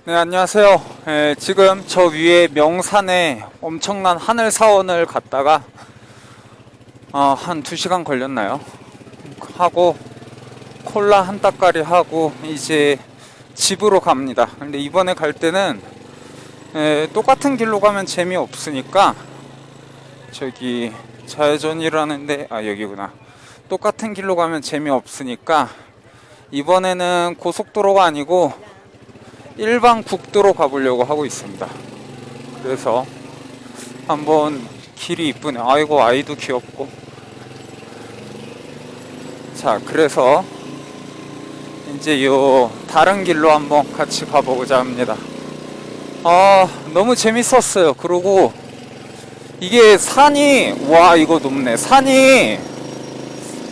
네, 안녕하세요. 지금 저 위에 명산에 엄청난 하늘 사원을 갔다가 한 2시간 걸렸나요? 하고 콜라 한 따까리 하고 이제 집으로 갑니다. 근데 이번에 갈 때는 똑같은 길로 가면 재미없으니까 저기 좌회전이라는데 여기구나. 똑같은 길로 가면 재미없으니까 이번에는 고속도로가 아니고 일반 국도로 가보려고 하고 있습니다. 그래서 한번 길이 이쁘네. 아이고, 아이도 귀엽고. 자, 그래서 이제 요 다른 길로 한번 같이 가보고자 합니다. 너무 재밌었어요. 그리고 이게 산이, 와, 이거 높네. 산이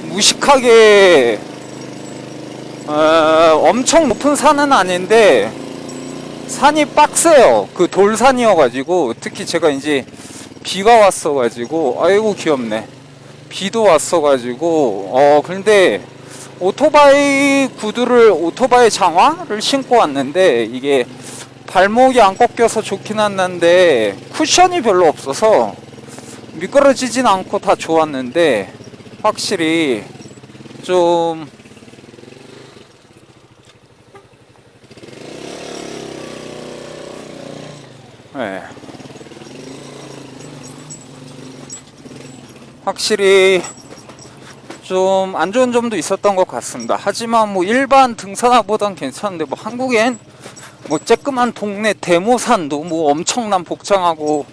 무식하게 엄청 높은 산은 아닌데 산이 빡세요. 그 돌산이어가지고, 특히 제가 이제 비가 왔어가지고, 아이고 귀엽네. 비도 왔어가지고, 근데 오토바이 오토바이 장화를 신고 왔는데 이게 발목이 안 꺾여서 좋긴 한데 쿠션이 별로 없어서 미끄러지진 않고 다 좋았는데 확실히 좀 네. 확실히 좀 안 좋은 점도 있었던 것 같습니다. 하지만 뭐 일반 등산화보단 괜찮은데 뭐 한국엔 뭐 쬐끄만 동네 대모산도 뭐 엄청난 복장하고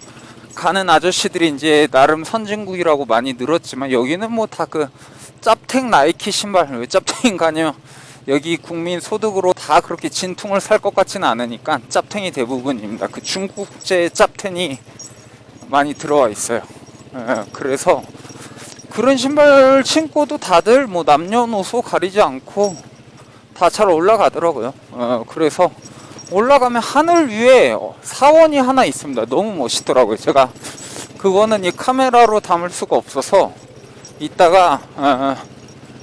가는 아저씨들이 이제 나름 선진국이라고 많이 늘었지만 여기는 뭐 다 그 짭탱 나이키 신발, 왜 짭탱인가요? 여기 국민 소득으로 다 그렇게 진퉁을 살 것 같지는 않으니까 짭탱이 대부분입니다. 그 중국제 짭탱이 많이 들어와 있어요. 그래서 그런 신발 신고도 다들 뭐 남녀노소 가리지 않고 다 잘 올라가더라고요. 그래서 올라가면 하늘 위에 사원이 하나 있습니다. 너무 멋있더라고요. 제가 그거는 이 카메라로 담을 수가 없어서 이따가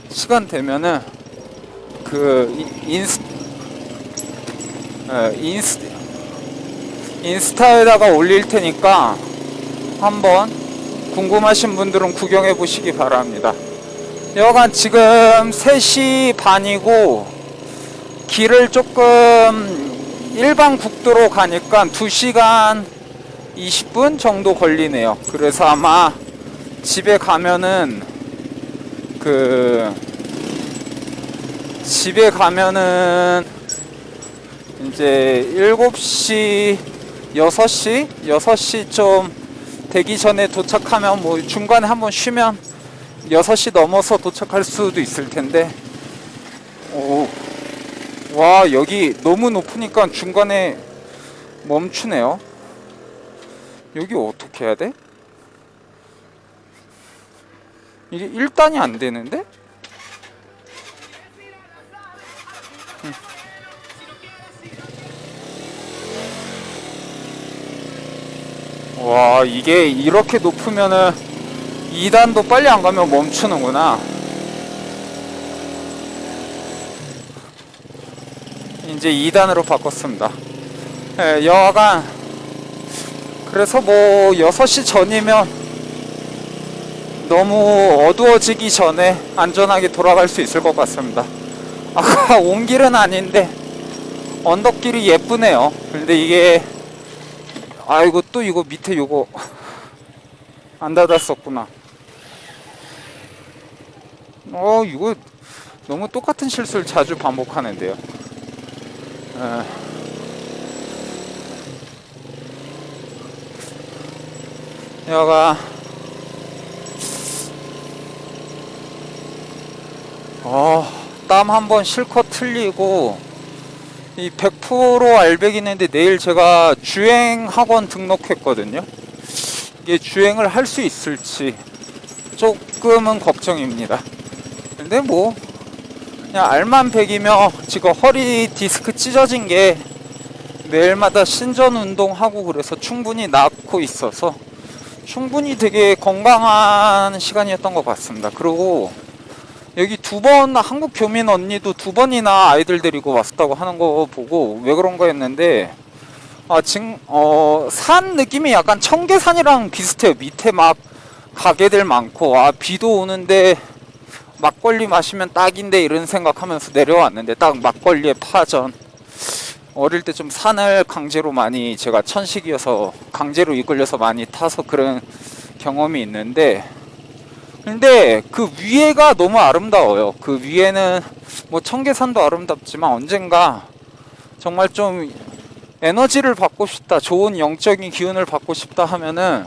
시간 되면은 그 인스타에다가 올릴 테니까 한번 궁금하신 분들은 구경해 보시기 바랍니다. 여간 지금 3시 반이고 길을 조금 일반 국도로 가니까 2시간 20분 정도 걸리네요. 그래서 아마 집에 가면은 이제 7시 6시 좀 되기 전에 도착하면 뭐 중간에 한번 쉬면 6시 넘어서 도착할 수도 있을 텐데. 와, 여기 너무 높으니까 중간에 멈추네요. 여기 어떻게 해야 돼? 이게 1단이 안 되는데? 와, 이게 이렇게 높으면은 2단도 빨리 안 가면 멈추는구나. 이제 2단으로 바꿨습니다. 여하간 그래서 뭐 6시 전이면 너무 어두워지기 전에 안전하게 돌아갈 수 있을 것 같습니다. 아까 온 길은 아닌데 언덕길이 예쁘네요. 근데 이게 아이고, 또 이거 밑에 요거 안 닫았었구나. 이거 너무 똑같은 실수를 자주 반복하는데요. 여가 땀 한번 실컷 틀리고 이 100% 알백이는데 내일 제가 주행학원 등록했거든요. 이게 주행을 할 수 있을지 조금은 걱정입니다. 근데 뭐 그냥 알만 백이며 지금 허리 디스크 찢어진 게 매일마다 신전 운동하고 그래서 충분히 낫고 있어서 충분히 되게 건강한 시간이었던 것 같습니다. 그리고 여기 2번 한국 교민 언니도 2번이나 아이들 데리고 왔었다고 하는 거 보고 왜 그런가 했는데, 산 느낌이 약간 청계산이랑 비슷해요. 밑에 막 가게들 많고, 비도 오는데 막걸리 마시면 딱인데 이런 생각하면서 내려왔는데 딱 막걸리의 파전. 어릴 때 좀 산을 강제로 많이, 제가 천식이어서 강제로 이끌려서 많이 타서 그런 경험이 있는데, 근데 그 위에가 너무 아름다워요. 그 위에는 뭐 청계산도 아름답지만 언젠가 정말 좀 에너지를 받고 싶다, 좋은 영적인 기운을 받고 싶다 하면은,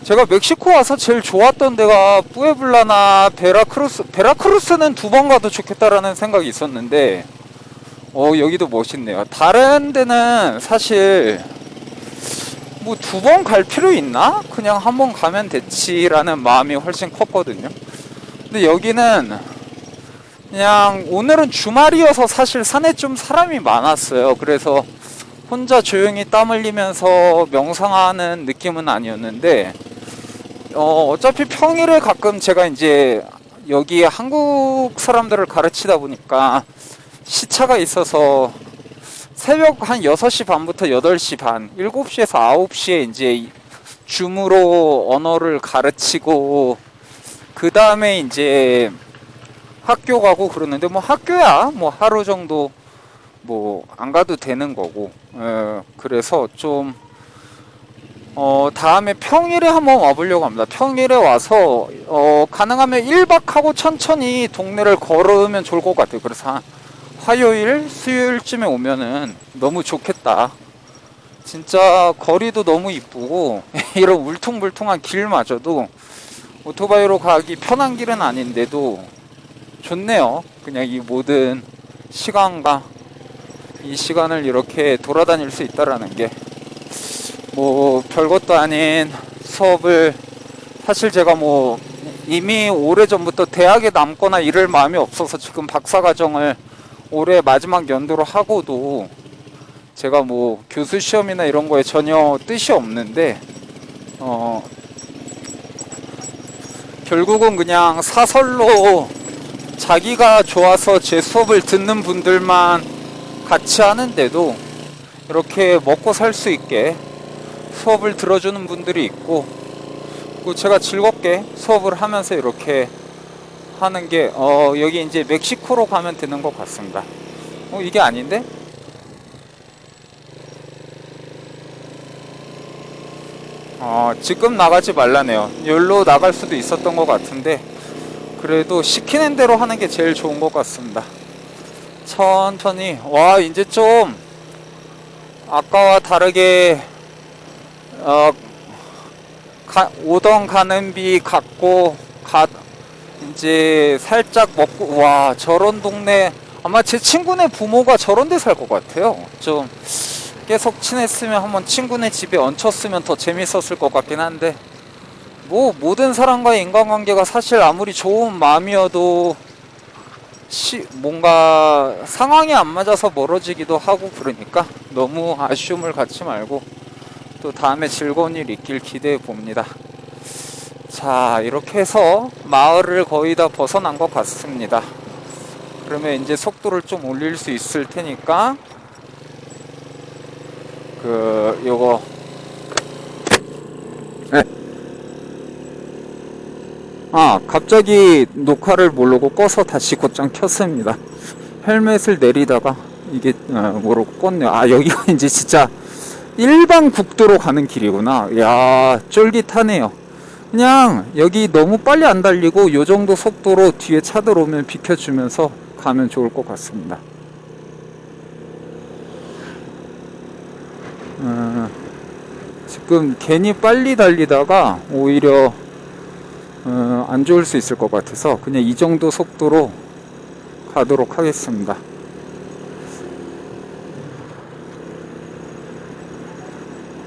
제가 멕시코 와서 제일 좋았던 데가 뿌에블라나 베라크루스는 2번 가도 좋겠다라는 생각이 있었는데, 여기도 멋있네요. 다른 데는 사실 뭐 2번 갈 필요 있나? 그냥 한번 가면 됐지라는 마음이 훨씬 컸거든요. 근데 여기는 그냥 오늘은 주말이어서 사실 산에 좀 사람이 많았어요. 그래서 혼자 조용히 땀 흘리면서 명상하는 느낌은 아니었는데, 어차피 평일에 가끔 제가 이제 여기 한국 사람들을 가르치다 보니까 시차가 있어서 새벽 한 6시 반부터 8시 반, 7시에서 9시에 이제 줌으로 언어를 가르치고, 그 다음에 이제 학교 가고 그러는데, 뭐 학교야 뭐 하루 정도 뭐 안 가도 되는 거고, 그래서 좀 다음에 평일에 한번 와보려고 합니다. 평일에 와서 가능하면 1박 하고 천천히 동네를 걸으면 좋을 것 같아요. 그래서 화요일, 수요일쯤에 오면은 너무 좋겠다. 진짜 거리도 너무 이쁘고 이런 울퉁불퉁한 길마저도 오토바이로 가기 편한 길은 아닌데도 좋네요. 그냥 이 모든 시간과 이 시간을 이렇게 돌아다닐 수 있다라는 게 뭐 별것도 아닌 수업을, 사실 제가 뭐 이미 오래전부터 대학에 남거나 이럴 마음이 없어서 지금 박사과정을 올해 마지막 연도로 하고도 제가 뭐 교수 시험이나 이런 거에 전혀 뜻이 없는데, 결국은 그냥 사설로 자기가 좋아서 제 수업을 듣는 분들만 같이 하는데도 이렇게 먹고 살 수 있게 수업을 들어주는 분들이 있고, 그리고 제가 즐겁게 수업을 하면서 이렇게 하는 게, 여기 이제 멕시코로 가면 되는 것 같습니다. 이게 아닌데? 지금 나가지 말라네요. 여기로 나갈 수도 있었던 것 같은데, 그래도 시키는 대로 하는 게 제일 좋은 것 같습니다. 천천히. 와, 이제 좀 아까와 다르게 오던 가는 비 갔고, 이제 살짝 먹고, 와, 저런 동네, 아마 제 친구네 부모가 저런 데 살 것 같아요. 좀 계속 친했으면 한번 친구네 집에 얹혔으면 더 재밌었을 것 같긴 한데, 뭐 모든 사람과의 인간관계가 사실 아무리 좋은 마음이어도 뭔가 상황이 안 맞아서 멀어지기도 하고, 그러니까 너무 아쉬움을 갖지 말고 또 다음에 즐거운 일 있길 기대해 봅니다. 자, 이렇게 해서 마을을 거의 다 벗어난 것 같습니다. 그러면 이제 속도를 좀 올릴 수 있을 테니까 요거 갑자기 녹화를 모르고 꺼서 다시 곧장 켰습니다. 헬멧을 내리다가 이게 모르고 껐네요. 여기가 이제 진짜 일반 국도로 가는 길이구나. 야, 쫄깃하네요. 그냥 여기 너무 빨리 안 달리고 요 정도 속도로 뒤에 차들 오면 비켜주면서 가면 좋을 것 같습니다. 지금 괜히 빨리 달리다가 오히려 안 좋을 수 있을 것 같아서 그냥 이 정도 속도로 가도록 하겠습니다.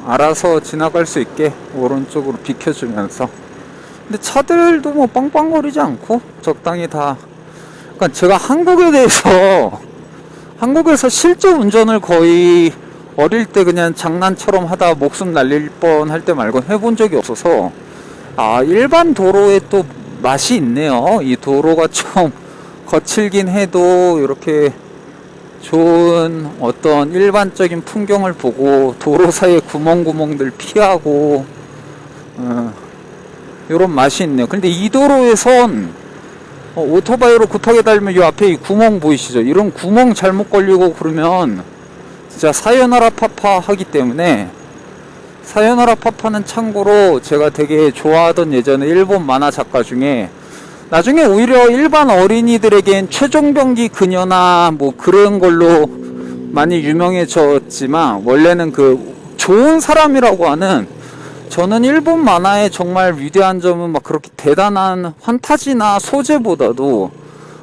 알아서 지나갈 수 있게 오른쪽으로 비켜주면서. 근데 차들도 뭐 빵빵거리지 않고 적당히 다, 그러니까 제가 한국에서 실전 운전을 거의 어릴 때 그냥 장난처럼 하다 목숨 날릴 뻔 할 때 말곤 해본 적이 없어서, 일반 도로에 또 맛이 있네요. 이 도로가 좀 거칠긴 해도 이렇게 좋은 어떤 일반적인 풍경을 보고 도로 사이에 구멍구멍들 피하고 이런 맛이 있네요. 근데 이 도로에선 오토바이로 급하게 달리면 이 앞에 이 구멍 보이시죠? 이런 구멍 잘못 걸리고 그러면 진짜 사요나라 파파 하기 때문에, 사요나라 파파는 참고로 제가 되게 좋아하던 예전에 일본 만화 작가 중에, 나중에 오히려 일반 어린이들에겐 최종병기 그녀나 뭐 그런 걸로 많이 유명해졌지만, 원래는 그 좋은 사람이라고 하는, 저는 일본 만화의 정말 위대한 점은 막 그렇게 대단한 환타지나 소재보다도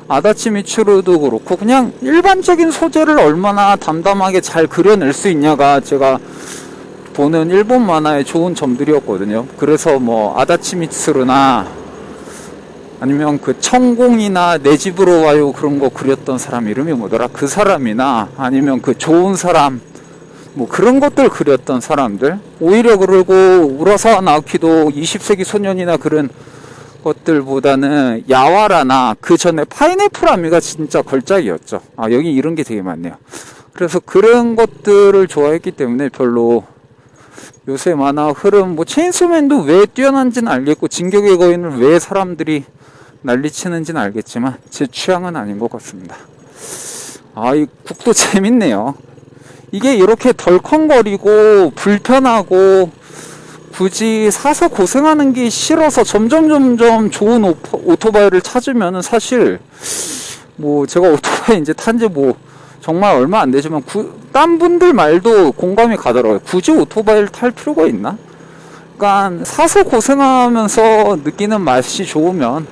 아다치 미츠루도 그렇고 그냥 일반적인 소재를 얼마나 담담하게 잘 그려낼 수 있냐가 제가 보는 일본 만화의 좋은 점들이었거든요. 그래서 뭐 아다치 미츠루나 아니면 그 천공이나 내 집으로 와요 그런 거 그렸던 사람 이름이 뭐더라? 그 사람이나 아니면 그 좋은 사람 뭐 그런 것들 그렸던 사람들, 오히려 그러고 우라사와 나오키도 20세기 소년이나 그런 것들보다는 야와라나 그 전에 파인애플 아미가 진짜 걸작이었죠. 아, 여기 이런 게 되게 많네요. 그래서 그런 것들을 좋아했기 때문에 별로 요새 만화 흐름, 뭐 체인소맨도 왜 뛰어난지는 알겠고 진격의 거인을 왜 사람들이 난리치는지는 알겠지만 제 취향은 아닌 것 같습니다. 아, 이 국도 재밌네요. 이게 이렇게 덜컹거리고 불편하고 굳이 사서 고생하는 게 싫어서 점점 좋은 오토바이를 찾으면은 사실 뭐 제가 오토바이 이제 탄지 뭐 정말 얼마 안 되지만 딴 분들 말도 공감이 가더라고요. 굳이 오토바이를 탈 필요가 있나? 그러니까 사서 고생하면서 느끼는 맛이 좋으면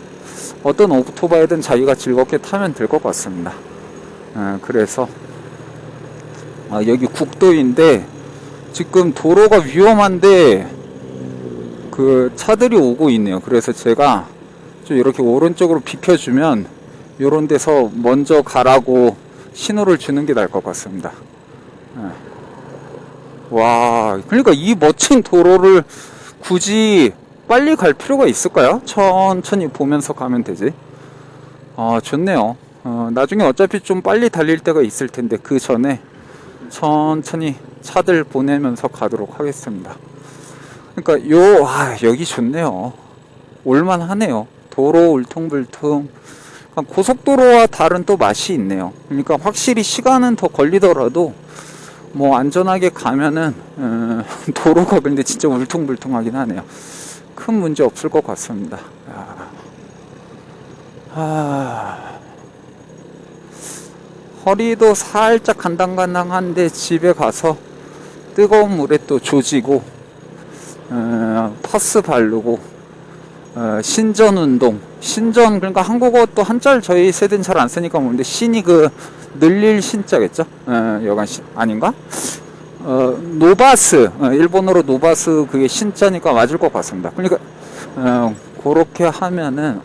어떤 오토바이든 자기가 즐겁게 타면 될 것 같습니다. 그래서 여기 국도인데 지금 도로가 위험한데 그 차들이 오고 있네요. 그래서 제가 좀 이렇게 오른쪽으로 비켜주면 요런 데서 먼저 가라고 신호를 주는 게 나을 것 같습니다. 와, 그러니까 이 멋진 도로를 굳이 빨리 갈 필요가 있을까요? 천천히 보면서 가면 되지. 좋네요. 나중에 어차피 좀 빨리 달릴 때가 있을 텐데 그 전에 천천히 차들 보내면서 가도록 하겠습니다. 그러니까 여기 좋네요. 올만하네요. 도로 울퉁불퉁. 고속도로와 다른 또 맛이 있네요. 그러니까 확실히 시간은 더 걸리더라도 뭐 안전하게 가면은 도로가 근데 진짜 울퉁불퉁하긴 하네요. 큰 문제 없을 것 같습니다. 허리도 살짝 간당간당한데 집에 가서 뜨거운 물에 또 조지고 파스 바르고 신전 운동, 신전, 그러니까 한국어 또 한자를 저희 세대는 잘 안 쓰니까 모르는데 신이 그 늘릴 신자겠죠? 여간 신 아닌가? 노바스, 일본어로 노바스 그게 신자니까 맞을 것 같습니다. 그러니까 그렇게 하면은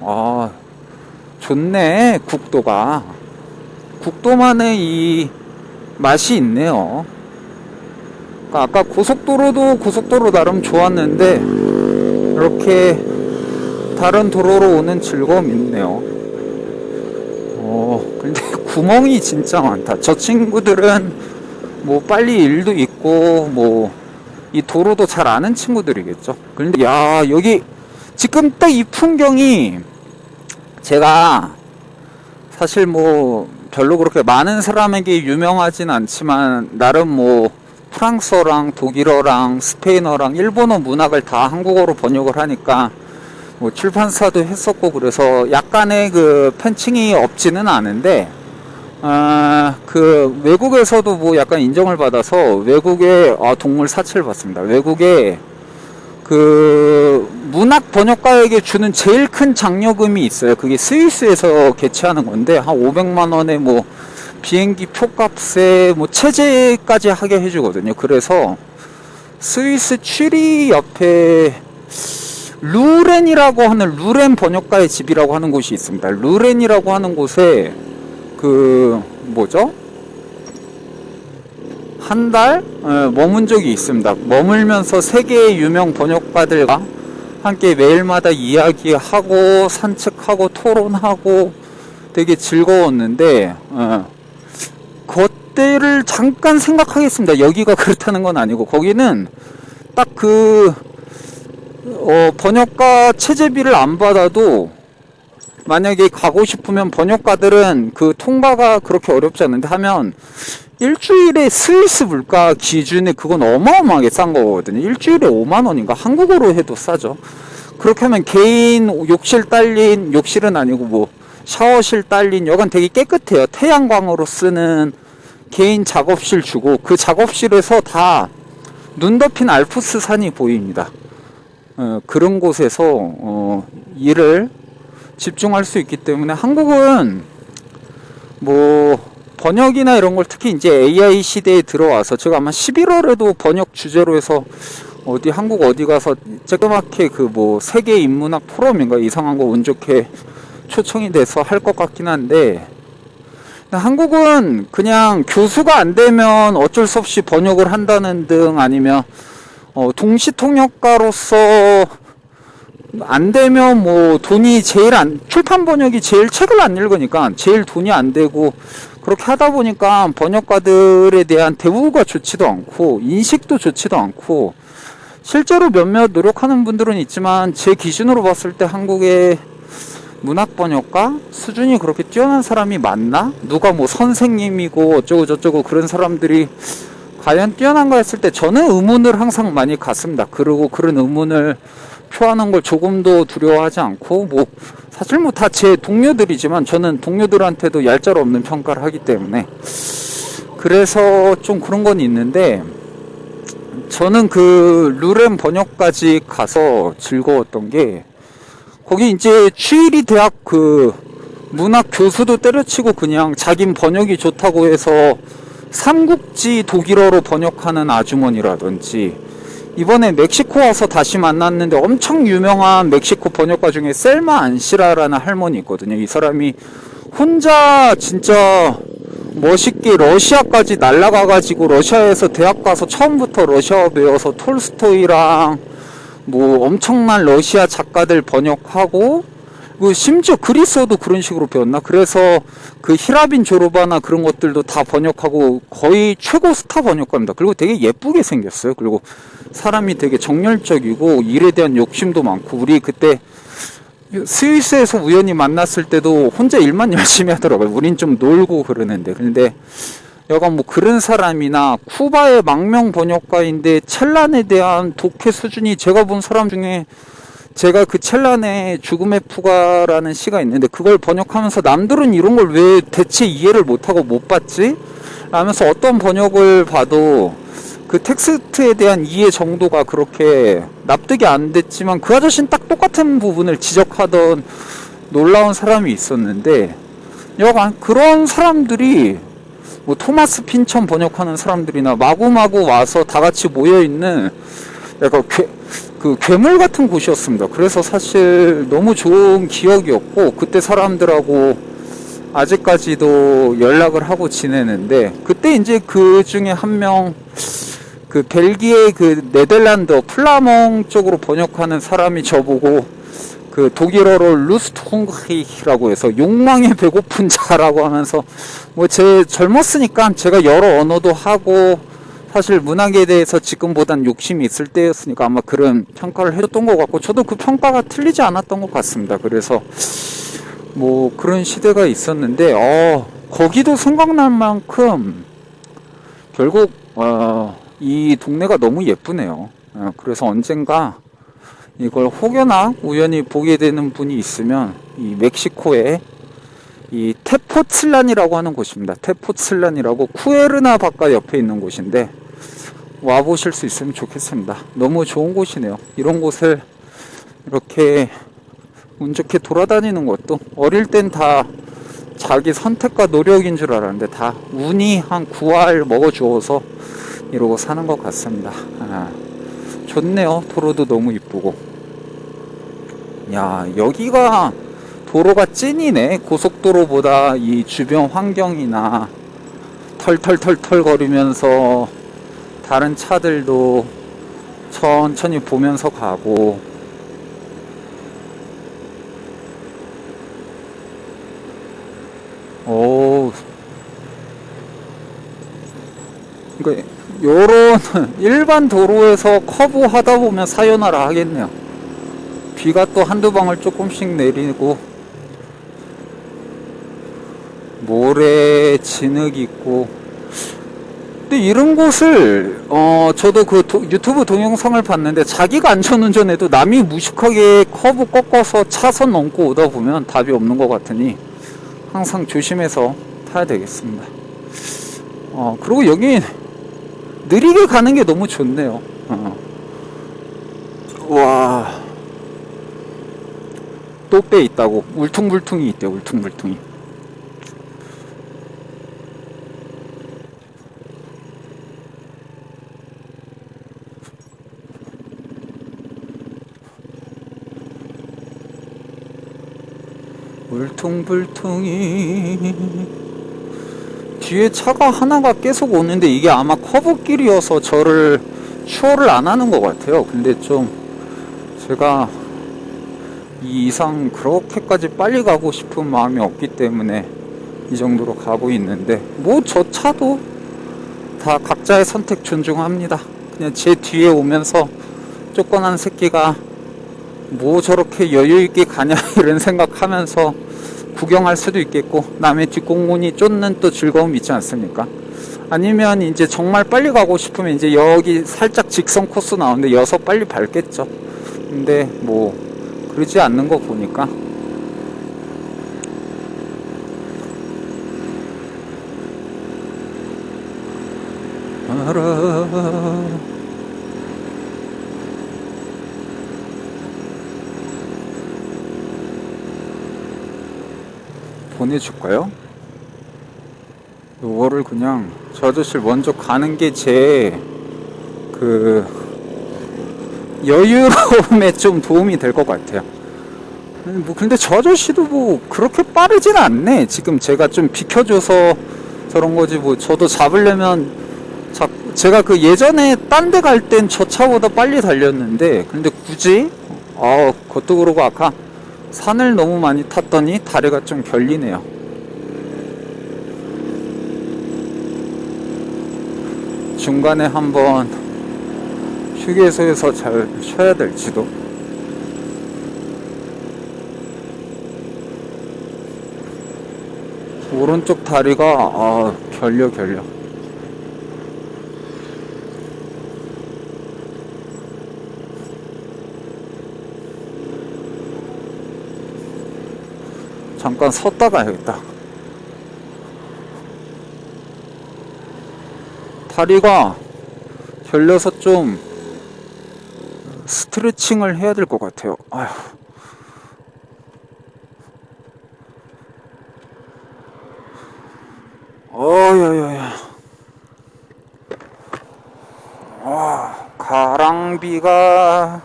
좋네. 국도만의 이 맛이 있네요. 그러니까 아까 고속도로도 고속도로 나름 좋았는데 이렇게 다른 도로로 오는 즐거움이 있네요. 근데 구멍이 진짜 많다. 저 친구들은 뭐 빨리 일도 있고 뭐 이 도로도 잘 아는 친구들이겠죠. 그런데 여기 지금 딱 이 풍경이 제가 사실 뭐 별로 그렇게 많은 사람에게 유명하진 않지만 나름 뭐 프랑스어랑 독일어랑 스페인어랑 일본어 문학을 다 한국어로 번역을 하니까 뭐 출판사도 했었고 그래서 약간의 그 팬층이 없지는 않은데 그 외국에서도 뭐 약간 인정을 받아서 외국의 동물 사치를 받습니다. 외국에 그 문학 번역가에게 주는 제일 큰 장려금이 있어요. 그게 스위스에서 개최하는 건데 한 500만 원에 뭐 비행기 표값에 뭐 체제까지 하게 해주거든요. 그래서 스위스 취리 옆에 루렌이라고 하는 루렌 번역가의 집이라고 하는 곳이 있습니다. 루렌이라고 하는 곳에 그 뭐죠? 한 달 머문 적이 있습니다. 머물면서 세계의 유명 번역가들과 함께 매일마다 이야기하고 산책하고 토론하고 되게 즐거웠는데 그때를 잠깐 생각하겠습니다. 여기가 그렇다는 건 아니고 거기는 딱 번역가 체제비를 안 받아도 만약에 가고 싶으면 번역가들은 그 통과가 그렇게 어렵지 않은데 하면 일주일에 스위스 물가 기준에 그건 어마어마하게 싼 거거든요. 일주일에 5만원인가? 한국어로 해도 싸죠. 그렇게 하면 개인 욕실 딸린, 욕실은 아니고 뭐 샤워실 딸린, 여간 되게 깨끗해요. 태양광으로 쓰는 개인 작업실 주고 그 작업실에서 다 눈 덮인 알프스 산이 보입니다. 그런 곳에서 일을 집중할 수 있기 때문에 한국은 뭐 번역이나 이런 걸 특히 이제 AI 시대에 들어와서 제가 아마 11월에도 번역 주제로 해서 한국 어디 가서 쬐끄맣게 그 뭐 세계 인문학 포럼인가 이상한 거 운 좋게 초청이 돼서 할 것 같긴 한데 한국은 그냥 교수가 안 되면 어쩔 수 없이 번역을 한다는 등 아니면 동시통역가로서 안 되면 뭐 돈이 출판 번역이 제일 책을 안 읽으니까 제일 돈이 안 되고 그렇게 하다 보니까 번역가들에 대한 대우가 좋지도 않고 인식도 좋지도 않고 실제로 몇몇 노력하는 분들은 있지만 제 기준으로 봤을 때 한국의 문학 번역가 수준이 그렇게 뛰어난 사람이 많나? 누가 뭐 선생님이고 어쩌고 저쩌고 그런 사람들이 과연 뛰어난가 했을 때 저는 의문을 항상 많이 갖습니다. 그리고 그런 의문을 표하는 걸 조금도 두려워하지 않고 뭐 사실 뭐 다 제 동료들이지만 저는 동료들한테도 얄짤 없는 평가를 하기 때문에 그래서 좀 그런 건 있는데 저는 그 르렘 번역까지 가서 즐거웠던 게 거기 이제 취일이 대학 그 문학 교수도 때려치고 그냥 자긴 번역이 좋다고 해서 삼국지 독일어로 번역하는 아주머니라든지 이번에 멕시코 와서 다시 만났는데 엄청 유명한 멕시코 번역가 중에 셀마 안시라라는 할머니 있거든요. 이 사람이 혼자 진짜 멋있게 러시아까지 날아가가지고 러시아에서 대학 가서 처음부터 러시아어 배워서 톨스토이랑 뭐 엄청난 러시아 작가들 번역하고 심지어 그리스어도 그런 식으로 배웠나? 그래서 그 히라빈 조르바나 그런 것들도 다 번역하고 거의 최고 스타 번역가입니다. 그리고 되게 예쁘게 생겼어요. 그리고 사람이 되게 정열적이고 일에 대한 욕심도 많고 우리 그때 스위스에서 우연히 만났을 때도 혼자 일만 열심히 하더라고요. 우린 좀 놀고 그러는데 근데 여간 뭐 그런 사람이나 쿠바의 망명 번역가인데 첼란에 대한 독해 수준이 제가 본 사람 중에 제가 그 첼란의 죽음의 푸가라는 시가 있는데 그걸 번역하면서 남들은 이런 걸 왜 대체 이해를 못하고 못 봤지? 라면서 어떤 번역을 봐도 그 텍스트에 대한 이해 정도가 그렇게 납득이 안 됐지만 그 아저씨는 딱 똑같은 부분을 지적하던 놀라운 사람이 있었는데 여간 그런 사람들이 뭐 토마스 핀천 번역하는 사람들이나 마구마구 와서 다 같이 모여있는 약간 괴물 같은 곳이었습니다. 그래서 사실 너무 좋은 기억이었고 그때 사람들하고 아직까지도 연락을 하고 지내는데 그때 이제 그 중에 한 명 그 벨기에 그 네덜란드 플라몽 쪽으로 번역하는 사람이 저보고 그 독일어로 루스트홍크라고 해서 욕망에 배고픈 자라고 하면서 뭐 제 젊었으니까 제가 여러 언어도 하고 사실 문학에 대해서 지금보단 욕심이 있을 때였으니까 아마 그런 평가를 해줬던 것 같고 저도 그 평가가 틀리지 않았던 것 같습니다. 그래서 뭐 그런 시대가 있었는데 거기도 생각날 만큼 결국 이 동네가 너무 예쁘네요. 그래서 언젠가 이걸 혹여나 우연히 보게 되는 분이 있으면 이 멕시코에 이 테포틀란이라고 하는 곳입니다. 테포틀란이라고 쿠에르나 바깥 옆에 있는 곳인데 와보실 수 있으면 좋겠습니다. 너무 좋은 곳이네요. 이런 곳을 이렇게 운 좋게 돌아다니는 것도 어릴 땐 다 자기 선택과 노력인 줄 알았는데 다 운이 한 9알 먹어주어서 이러고 사는 것 같습니다. 좋네요. 도로도 너무 이쁘고. 야, 여기가 도로가 찐이네. 고속도로보다 이 주변 환경이나 털털털털 거리면서 다른 차들도 천천히 보면서 가고 그러니까 요런 일반 도로에서 커브 하다 보면 사요나라 하겠네요. 비가 또 한두 방울 조금씩 내리고 모래 진흙 있고. 근데 이런 곳을 저도 그 유튜브 동영상을 봤는데, 자기가 안전운전해도 남이 무식하게 커브 꺾어서 차선 넘고 오다 보면 답이 없는 것 같으니 항상 조심해서 타야 되겠습니다. 그리고 여기 느리게 가는 게 너무 좋네요. 와, 또 배 있다고. 울퉁불퉁이 있대요, 울퉁불퉁이. 울퉁불퉁이. 뒤에 차가 하나가 계속 오는데 이게 아마 커브길이어서 저를 추월을 안 하는 것 같아요. 근데 좀 제가 이 이상 그렇게까지 빨리 가고 싶은 마음이 없기 때문에 이 정도로 가고 있는데, 뭐 저 차도 다 각자의 선택 존중합니다. 그냥 제 뒤에 오면서 쫓겨난 새끼가 뭐 저렇게 여유있게 가냐 이런 생각하면서 구경할 수도 있겠고, 남의 뒷공문이 쫓는 또 즐거움이 있지 않습니까? 아니면 이제 정말 빨리 가고 싶으면 이제 여기 살짝 직선 코스 나오는데 여서 빨리 밟겠죠. 근데 뭐 그러지 않는 거 보니까 보내줄까요? 이거를 그냥 저 아저씨를 먼저 가는 게 제 그 여유로움에 좀 도움이 될 것 같아요. 뭐 근데 저 아저씨도 뭐 그렇게 빠르진 않네. 지금 제가 좀 비켜줘서 저런 거지, 뭐 저도 잡으려면 제가 그 예전에 딴 데 갈 땐 저 차보다 빨리 달렸는데, 근데 굳이 그것도 그러고 아까 산을 너무 많이 탔더니 다리가 좀 결리네요. 중간에 한번 휴게소에서 잘 쉬어야 될지도. 오른쪽 다리가 결려. 잠깐 섰다 가야겠다. 다리가 결려서 좀 스트레칭을 해야 될 것 같아요. 아휴. 야야야. 가랑비가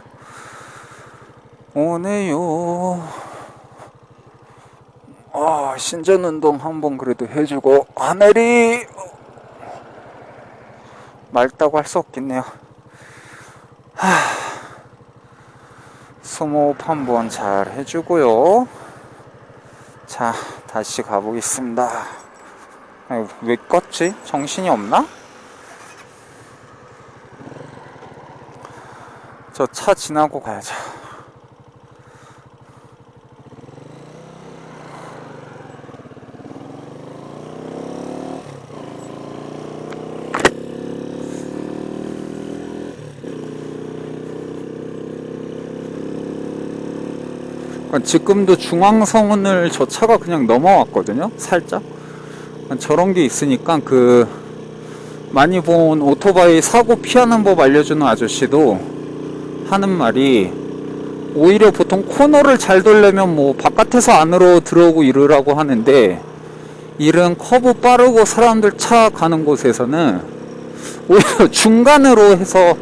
오네요. 신전운동 한번 그래도 해주고, 하늘이 맑다고 할 수 없겠네요. 숨호흡 한번 잘 해주고요. 자, 다시 가보겠습니다. 왜 껐지? 정신이 없나? 저 차 지나고 가야죠. 지금도 중앙선을 저 차가 그냥 넘어왔거든요. 살짝 저런 게 있으니까, 그 많이 본 오토바이 사고 피하는 법 알려주는 아저씨도 하는 말이, 오히려 보통 코너를 잘 돌려면 뭐 바깥에서 안으로 들어오고 이러라고 하는데, 이런 커브 빠르고 사람들 차 가는 곳에서는 오히려 중간으로 해서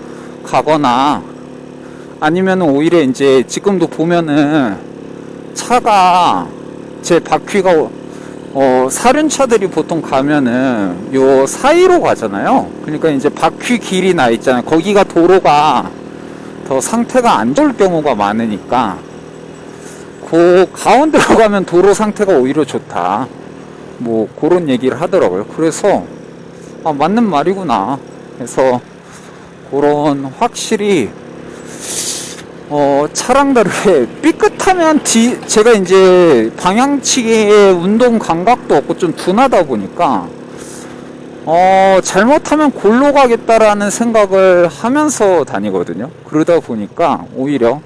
가거나, 아니면 오히려 이제 지금도 보면은 차가 제 바퀴가 사륜차들이 보통 가면은 요 사이로 가잖아요. 그러니까 이제 바퀴 길이 나 있잖아요. 거기가 도로가 더 상태가 안 좋을 경우가 많으니까 그 가운데로 가면 도로 상태가 오히려 좋다, 뭐 그런 얘기를 하더라고요. 그래서 아, 맞는 말이구나. 그래서 그런 확실히 차랑 다르게 삐끗하면 제가 이제 방향치기에 운동 감각도 없고 좀 둔하다 보니까 잘못하면 골로 가겠다라는 생각을 하면서 다니거든요. 그러다 보니까 오히려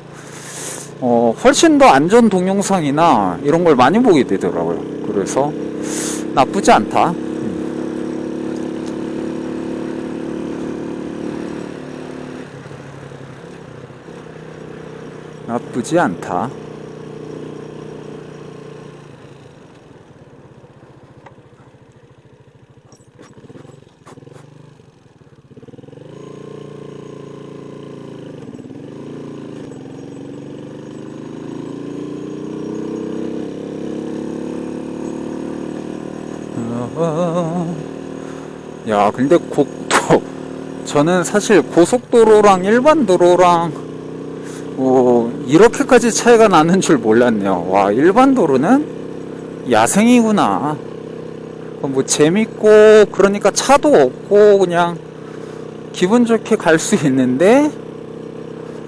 훨씬 더 안전 동영상이나 이런 걸 많이 보게 되더라고요. 그래서 나쁘지 않다. 나쁘지 않다. 야, 근데 저는 사실 고속도로랑 일반 도로랑 이렇게까지 차이가 나는 줄 몰랐네요. 와, 일반 도로는 야생이구나. 뭐 재밌고 그러니까 차도 없고 그냥 기분 좋게 갈 수 있는데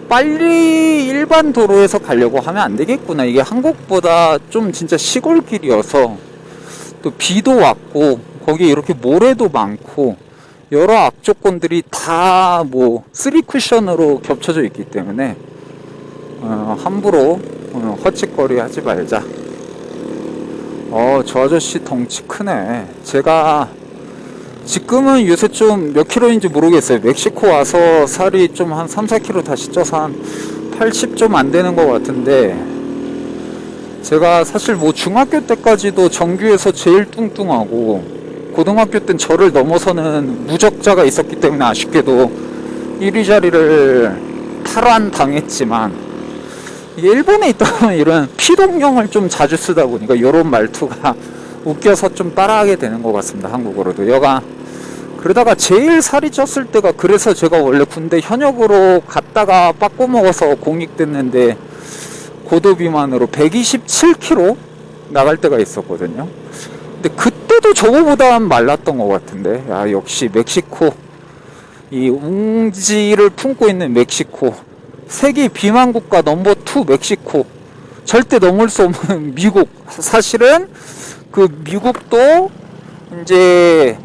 빨리 일반 도로에서 가려고 하면 안 되겠구나. 이게 한국보다 좀 진짜 시골길이어서 또 비도 왔고 거기에 이렇게 모래도 많고 여러 악조건들이 다 뭐 3쿠션으로 겹쳐져 있기 때문에 함부로 헛짓거리 하지 말자. 저 아저씨 덩치 크네. 제가 지금은 요새 좀 몇 킬로인지 모르겠어요. 멕시코 와서 살이 좀 한 3, 4킬로 다시 쪄서 한 80 좀 안 되는 것 같은데, 제가 사실 뭐 중학교 때까지도 정규에서 제일 뚱뚱하고 고등학교 땐 저를 넘어서는 무적자가 있었기 때문에 아쉽게도 1위 자리를 탈환당했지만, 이게 일본에 있다 보면 이런 피동령을 좀 자주 쓰다 보니까 이런 말투가 웃겨서 좀 따라하게 되는 것 같습니다. 한국어로도. 여가 그러다가 제일 살이 쪘을 때가, 그래서 제가 원래 군대 현역으로 갔다가 빠꾸 먹어서 공익됐는데 고도 비만으로 127kg 나갈 때가 있었거든요. 근데 그때도 저거보다 말랐던 것 같은데, 야, 역시 멕시코, 이 웅지를 품고 있는 멕시코, 세계 비만 국가 넘버 2 멕시코, 절대 넘을 수 없는 미국. 사실은 그 미국도 이제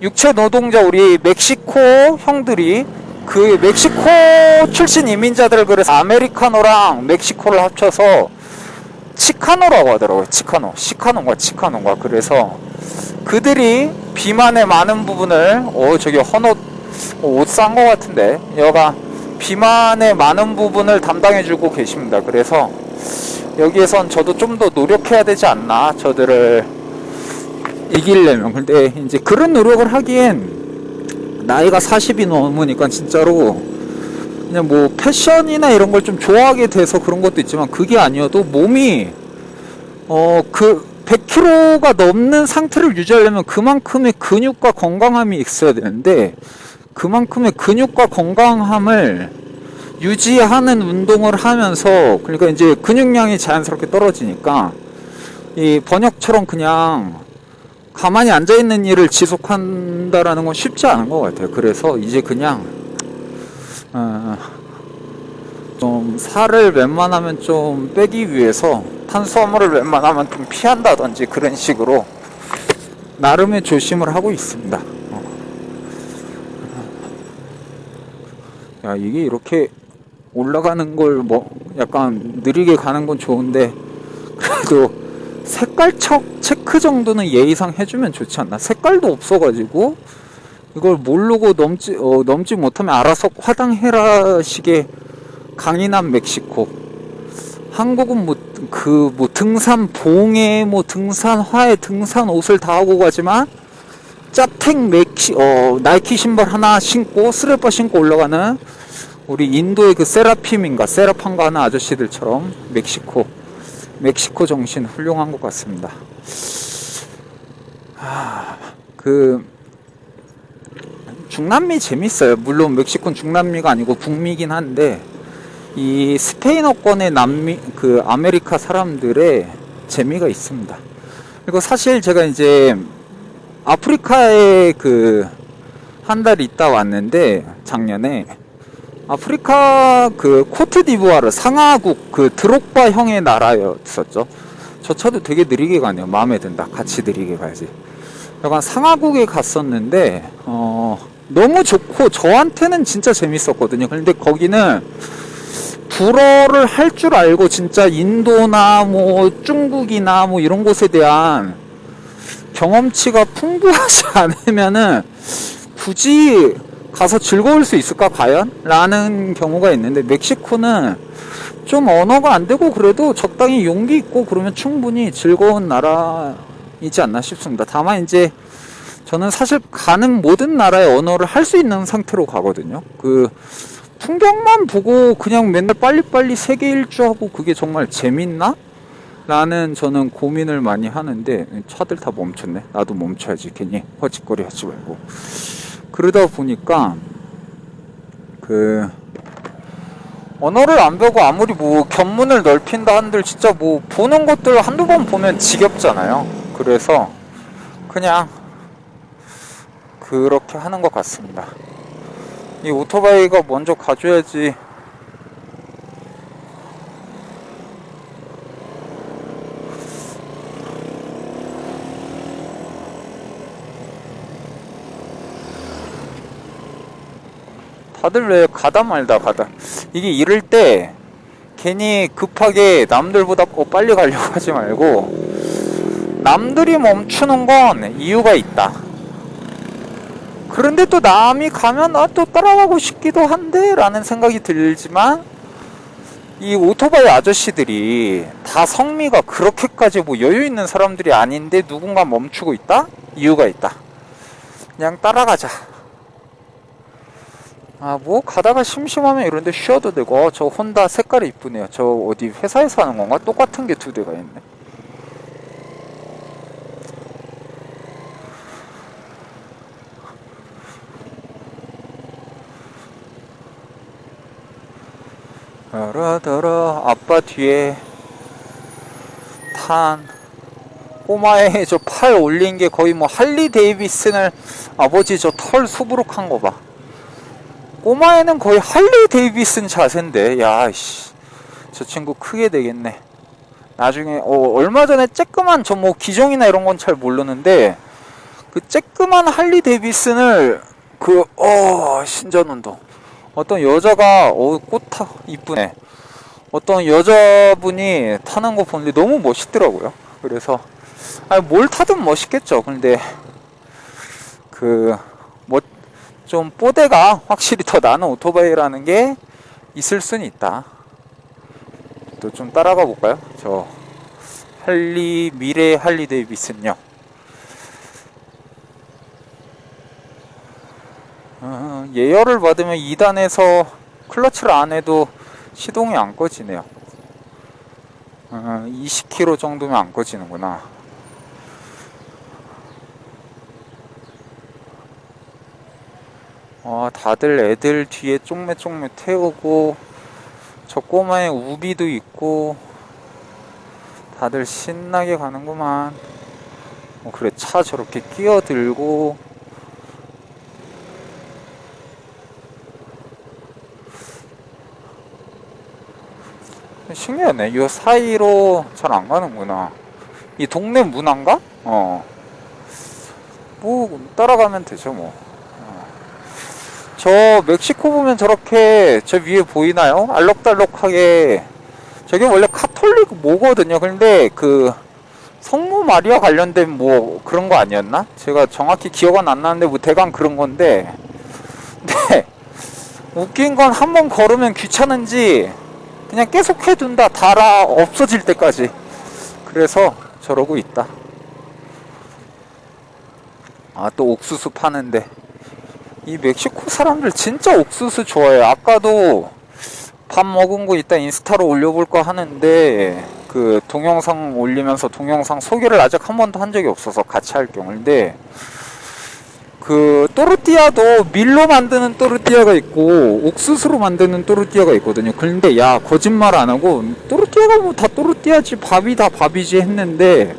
육체 노동자 우리 멕시코 형들이 그 멕시코 출신 이민자들, 그래서 아메리카노랑 멕시코를 합쳐서 치카노라고 하더라고요. 시카노인가 치카노인가. 그래서 그들이 비만의 많은 부분을 저기 헌옷 옷 싼 거 같은데, 여가 비만의 많은 부분을 담당해주고 계십니다. 그래서 여기에선 저도 좀 더 노력해야 되지 않나, 저들을 이기려면. 근데 이제 그런 노력을 하기엔 나이가 40이 넘으니까 진짜로 그냥 뭐 패션이나 이런 걸 좀 좋아하게 돼서 그런 것도 있지만, 그게 아니어도 몸이 그 100kg가 넘는 상태를 유지하려면 그만큼의 근육과 건강함이 있어야 되는데, 그만큼의 근육과 건강함을 유지하는 운동을 하면서, 그러니까 이제 근육량이 자연스럽게 떨어지니까 이 번역처럼 그냥 가만히 앉아있는 일을 지속한다라는 건 쉽지 않은 것 같아요. 그래서 이제 그냥 좀 살을 웬만하면 좀 빼기 위해서 탄수화물을 웬만하면 좀 피한다든지 그런 식으로 나름의 조심을 하고 있습니다. 야, 이게 이렇게 올라가는 걸 뭐 약간 느리게 가는 건 좋은데, 그래도 색깔 체크 정도는 예의상 해주면 좋지 않나? 색깔도 없어가지고 이걸 모르고 넘지 못하면 알아서 화당해라 식의 강인한 멕시코. 한국은 뭐 등산 봉에 뭐 등산화에 등산 옷을 다 하고 가지만 짜택 나이키 신발 하나 신고 스레퍼 신고 올라가는 우리 인도의 그 세라팜가 하는 아저씨들처럼 멕시코 정신 훌륭한 것 같습니다. 그 중남미 재밌어요. 물론 멕시코는 중남미가 아니고 북미긴 한데, 이 스페인어권의 그 아메리카 사람들의 재미가 있습니다. 그리고 사실 제가 이제 아프리카에 그 한 달 있다 왔는데 작년에 아프리카 그 코트디부아르 상하국 그 드록바 형의 나라였었죠. 저 차도 되게 느리게 가네요. 마음에 든다. 같이 느리게 가야지. 약간 상하국에 갔었는데 너무 좋고 저한테는 진짜 재밌었거든요. 근데 거기는 불어를 할 줄 알고 진짜 인도나 뭐 중국이나 뭐 이런 곳에 대한 경험치가 풍부하지 않으면은 굳이 가서 즐거울 수 있을까 과연? 라는 경우가 있는데 멕시코는 좀 언어가 안 되고 그래도 적당히 용기 있고 그러면 충분히 즐거운 나라이지 않나 싶습니다. 다만 이제 저는 사실 가는 모든 나라의 언어를 할 수 있는 상태로 가거든요. 그 풍경만 보고 그냥 맨날 빨리빨리 세계 일주하고 그게 정말 재밌나? 라는 저는 고민을 많이 하는데 차들 다 멈췄네. 나도 멈춰야지. 괜히 허짓거리 하지 말고. 그러다 보니까 그 언어를 안 배우고 아무리 뭐 견문을 넓힌다 한들 진짜 뭐 보는 것들 한두 번 보면 지겹잖아요. 그래서 그냥 그렇게 하는 것 같습니다. 이 오토바이가 먼저 가줘야지. 다들 왜 가다 말다 가다. 이게 이럴 때 괜히 급하게 남들보다 빨리 가려고 하지 말고 남들이 멈추는 건 이유가 있다. 그런데 또 남이 가면 또 따라가고 싶기도 한데 라는 생각이 들지만 이 오토바이 아저씨들이 다 성미가 그렇게까지 뭐 여유 있는 사람들이 아닌데 누군가 멈추고 있다? 이유가 있다. 그냥 따라가자. 뭐 가다가 심심하면 이런데 쉬어도 되고. 저 혼다 색깔이 이쁘네요. 저 어디 회사에서 하는 건가? 똑같은 게 두 대가 있네. 더러더러 아빠 뒤에 탄 꼬마의 저 팔 올린 게 거의 뭐 할리 데이비슨을 아버지 저 털 수부룩한 거 봐. 꼬마애는 거의 할리 데이비슨 자세인데, 야씨, 저 친구 크게 되겠네. 나중에 얼마 전에 쬐끄만 저 뭐 기종이나 이런 건 잘 모르는데 그 쬐끄만 할리 데이비슨을 신전운동 어떤 여자가 꽃타 이쁘네. 어떤 여자분이 타는 거 보는데 너무 멋있더라고요. 그래서 뭘 타든 멋있겠죠. 근데 좀 뽀대가 확실히 더 나은 오토바이라는 게 있을 수는 있다. 또 좀 따라가 볼까요? 저 미래 할리 데이비슨요. 예열을 받으면 2단에서 클러치를 안 해도 시동이 안 꺼지네요. 20km 정도면 안 꺼지는구나. 다들 애들 뒤에 쪽매쪽매 태우고 저 꼬마의 우비도 있고 다들 신나게 가는구만. 그래, 차 저렇게 끼어들고. 신기하네. 이 사이로 잘 안 가는구나. 이 동네 문화인가? 뭐 따라가면 되죠 뭐. 저 멕시코 보면 저렇게 저 위에 보이나요? 알록달록하게 저게 원래 카톨릭 뭐거든요. 근데 그 성모 마리아 관련된 뭐 그런 거 아니었나? 제가 정확히 기억은 안 나는데 뭐 대강 그런 건데. 근데 웃긴 건 한 번 걸으면 귀찮은지 그냥 계속 해둔다. 달아 없어질 때까지. 그래서 저러고 있다. 또 옥수수 파는데. 이 멕시코 사람들 진짜 옥수수 좋아해요. 아까도 밥 먹은 거 이따 인스타로 올려볼까 하는데 그 동영상 올리면서 동영상 소개를 아직 한 번도 한 적이 없어서 같이 할 경우인데 그 또르띠아도 밀로 만드는 또르띠아가 있고 옥수수로 만드는 또르띠아가 있거든요. 근데 야, 거짓말 안 하고 또르띠아가 뭐 다 또르띠아지, 밥이 다 밥이지 했는데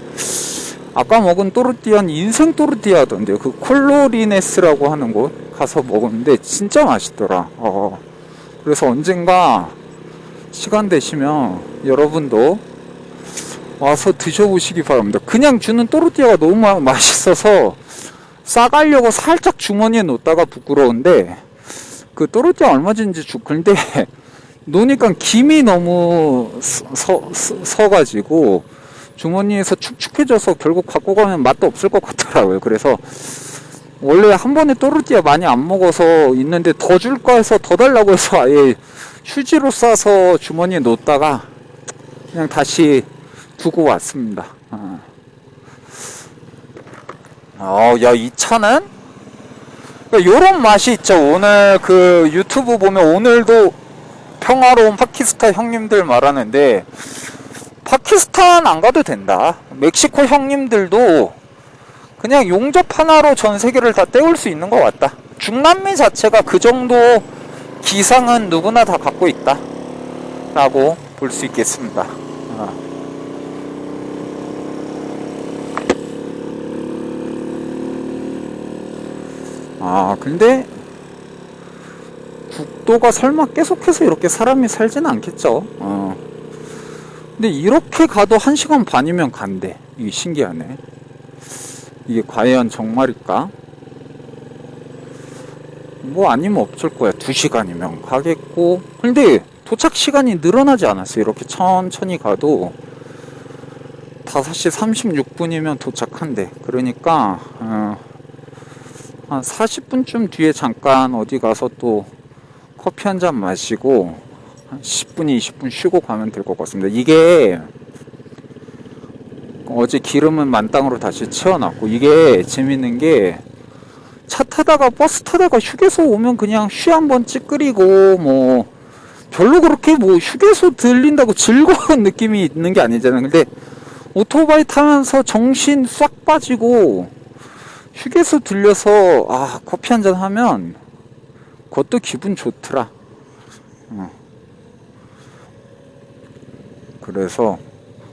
아까 먹은 또르띠아는 인생 또르띠아던데, 그 콜로리네스라고 하는 곳 가서 먹었는데 진짜 맛있더라. 그래서 언젠가 시간 되시면 여러분도 와서 드셔보시기 바랍니다. 그냥 주는 또르띠아가 너무 맛있어서 싸가려고 살짝 주머니에 놓다가 부끄러운데, 그 또르띠아 얼마 전인지 근데 놓으니까 김이 너무 서가지고 주머니에서 축축해져서 결국 갖고 가면 맛도 없을 것 같더라고요. 그래서 원래 한 번에 또르띠아 많이 안 먹어서 있는데 더 줄까 해서 더 달라고 해서 아예 휴지로 싸서 주머니에 놓다가 그냥 다시 두고 왔습니다. 야, 이 차는 요런 맛이 있죠. 오늘 그 유튜브 보면 오늘도 평화로운 파키스탄 형님들 말하는데, 파키스탄 안 가도 된다. 멕시코 형님들도 그냥 용접 하나로 전 세계를 다 때울 수 있는 것 같다. 중남미 자체가 그 정도 기상은 누구나 다 갖고 있다 라고 볼 수 있겠습니다. 근데 국도가 설마 계속해서 이렇게 사람이 살지는 않겠죠. 근데 이렇게 가도 1시간 반이면 간대. 이게 신기하네. 이게 과연 정말일까? 뭐 아니면 없을 거야. 2시간이면 가겠고. 근데 도착 시간이 늘어나지 않았어요. 이렇게 천천히 가도 5시 36분이면 도착한대. 그러니까 한 40분쯤 뒤에 잠깐 어디 가서 또 커피 한 잔 마시고 한 10분, 20분 쉬고 가면 될 것 같습니다. 이게 어제 기름은 만땅으로 다시 채워놨고, 이게 재밌는 게 차 타다가 버스 타다가 휴게소 오면 그냥 쉬 한번 찌끄리고 뭐 별로 그렇게 뭐 휴게소 들린다고 즐거운 느낌이 있는 게 아니잖아요. 근데 오토바이 타면서 정신 싹 빠지고 휴게소 들려서 커피 한잔 하면 그것도 기분 좋더라. 그래서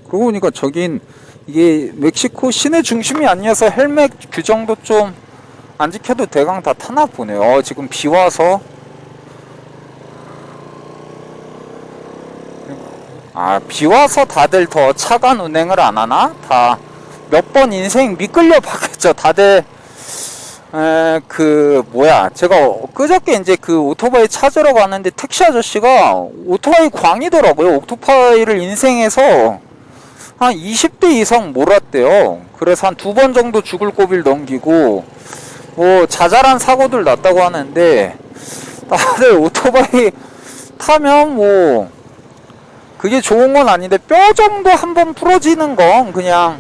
그러고 보니까 저긴 이게 멕시코 시내 중심이 아니어서 헬멧 규정도 좀 안 지켜도 대강 다 타나 보네요. 지금 비 와서 비 와서 다들 더 차간 운행을 안 하나? 다 몇 번 인생 미끌려 봤겠죠. 다들 제가 그저께 이제 그 오토바이 찾으러 갔는데 택시 아저씨가 오토바이 광이더라고요. 오토바이를 인생에서 한 20대 이상 몰았대요. 그래서 한 2번 정도 죽을 고비를 넘기고 뭐 자잘한 사고들 났다고 하는데, 다들 오토바이 타면 뭐 그게 좋은 건 아닌데 뼈 정도 한번 부러지는 건 그냥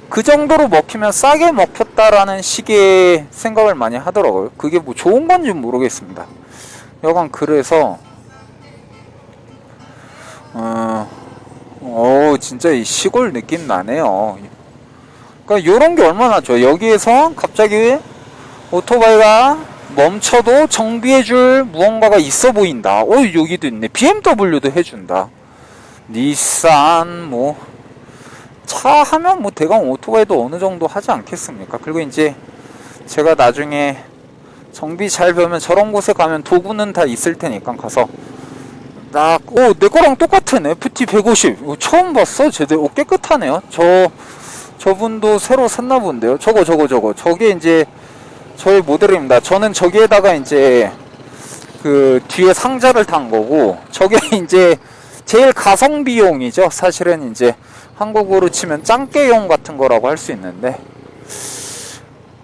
그 정도로 먹히면 싸게 먹혔다라는 식의 생각을 많이 하더라고요. 그게 뭐 좋은 건지 모르겠습니다. 여간 그래서 진짜 이 시골 느낌 나네요. 그러니까 요런 게 얼마나 좋아요. 여기에서 갑자기 오토바이가 멈춰도 정비해줄 무언가가 있어 보인다. 여기도 있네. BMW도 해준다. 닛산 뭐 차 하면 뭐 대강 오토바이도 어느 정도 하지 않겠습니까? 그리고 이제 제가 나중에 정비 잘 배우면 저런 곳에 가면 도구는 다 있을 테니까 가서 내 거랑 똑같은 FT 150 처음 봤어. 제대로 깨끗하네요. 저분도 새로 샀나 본데요. 저게 이제 저의 모델입니다. 저는 저기에다가 이제 그 뒤에 상자를 단 거고, 저게 이제 제일 가성 비용이죠. 사실은 이제 한국으로 치면 짱깨용 같은 거라고 할 수 있는데,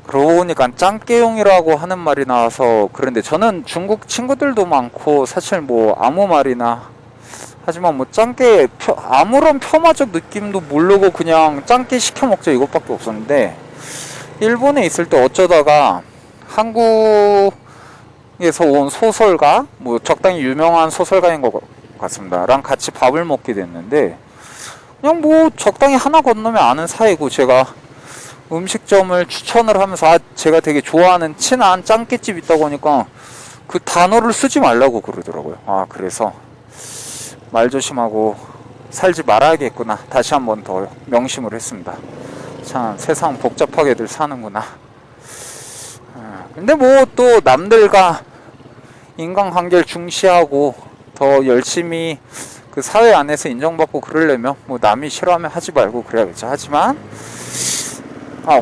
그러고 보니까 짱깨용이라고 하는 말이 나와서 그런데, 저는 중국 친구들도 많고 사실 뭐 아무 말이나 하지만 뭐 짱깨 아무런 폄하적 느낌도 모르고 그냥 짱깨 시켜 먹자 이것밖에 없었는데, 일본에 있을 때 어쩌다가 한국에서 온 소설가, 뭐 적당히 유명한 소설가인 것 같습니다. 랑 같이 밥을 먹게 됐는데, 그냥 뭐 적당히 하나 건너면 아는 사이고, 제가 음식점을 추천을 하면서 제가 되게 좋아하는 친한 짱깨집 있다고 하니까 그 단어를 쓰지 말라고 그러더라고요. 그래서 말 조심하고 살지 말아야겠구나 다시 한번 더 명심을 했습니다. 참 세상 복잡하게들 사는구나. 근데 뭐 또 남들과 인간관계를 중시하고 더 열심히 그 사회 안에서 인정받고 그러려면 뭐 남이 싫어하면 하지 말고 그래야겠죠. 하지만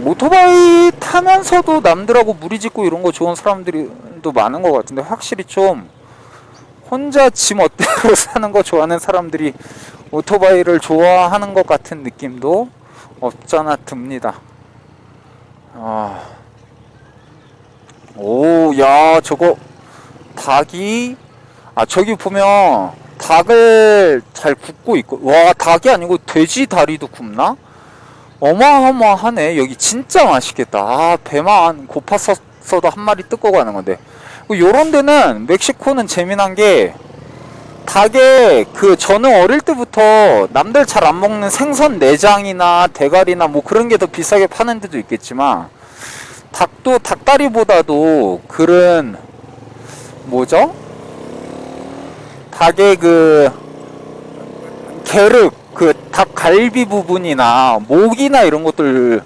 오토바이 타면서도 남들하고 무리짓고 이런 거 좋은 사람들이 또 많은 것 같은데, 확실히 좀 혼자 지 멋대로 사는 거 좋아하는 사람들이 오토바이를 좋아하는 것 같은 느낌도 없잖아 듭니다. 오, 야, 저거 닭이 저기 보면 닭을 잘 굽고 있고, 와, 닭이 아니고 돼지 다리도 굽나? 어마어마하네. 여기 진짜 맛있겠다. 배만 고팠어도 한 마리 뜯고 가는 건데. 요런 데는, 멕시코는 재미난 게 닭에 저는 어릴 때부터 남들 잘 안 먹는 생선 내장이나 대가리나 뭐 그런 게 더 비싸게 파는 데도 있겠지만, 닭도 닭다리보다도 그런 뭐죠? 닭의 게륵, 닭갈비 부분이나 목이나 이런 것들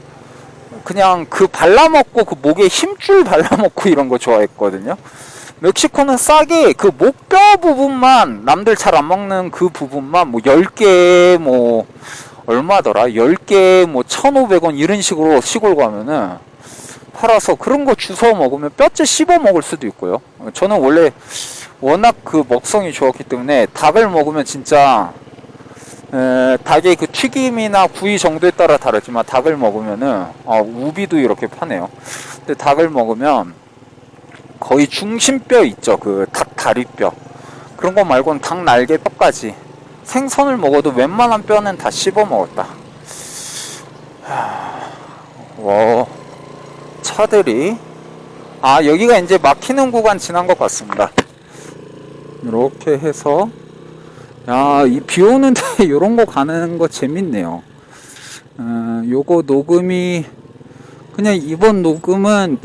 그냥 발라먹고 목에 힘줄 발라먹고 이런 거 좋아했거든요. 멕시코는 싸게 목뼈 부분만, 남들 잘 안 먹는 그 부분만 뭐 10개 뭐 얼마더라? 10개 뭐 1,500원 이런 식으로 시골 가면은 팔아서 그런 거 주워 먹으면 뼈째 씹어 먹을 수도 있고요. 저는 원래 워낙 먹성이 좋았기 때문에 닭을 먹으면 진짜 닭의 튀김이나 구이 정도에 따라 다르지만 닭을 먹으면은 우비도 이렇게 파네요. 근데 닭을 먹으면 거의 중심뼈 있죠, 닭 다리뼈, 그런 거 말고는 닭 날개 뼈까지, 생선을 먹어도 웬만한 뼈는 다 씹어 먹었다. 와, 차들이 여기가 이제 막히는 구간 지난 것 같습니다. 이렇게 해서 이 비 오는데 요런 거 가는 거 재밌네요. 요거 녹음이 그냥 이번 녹음은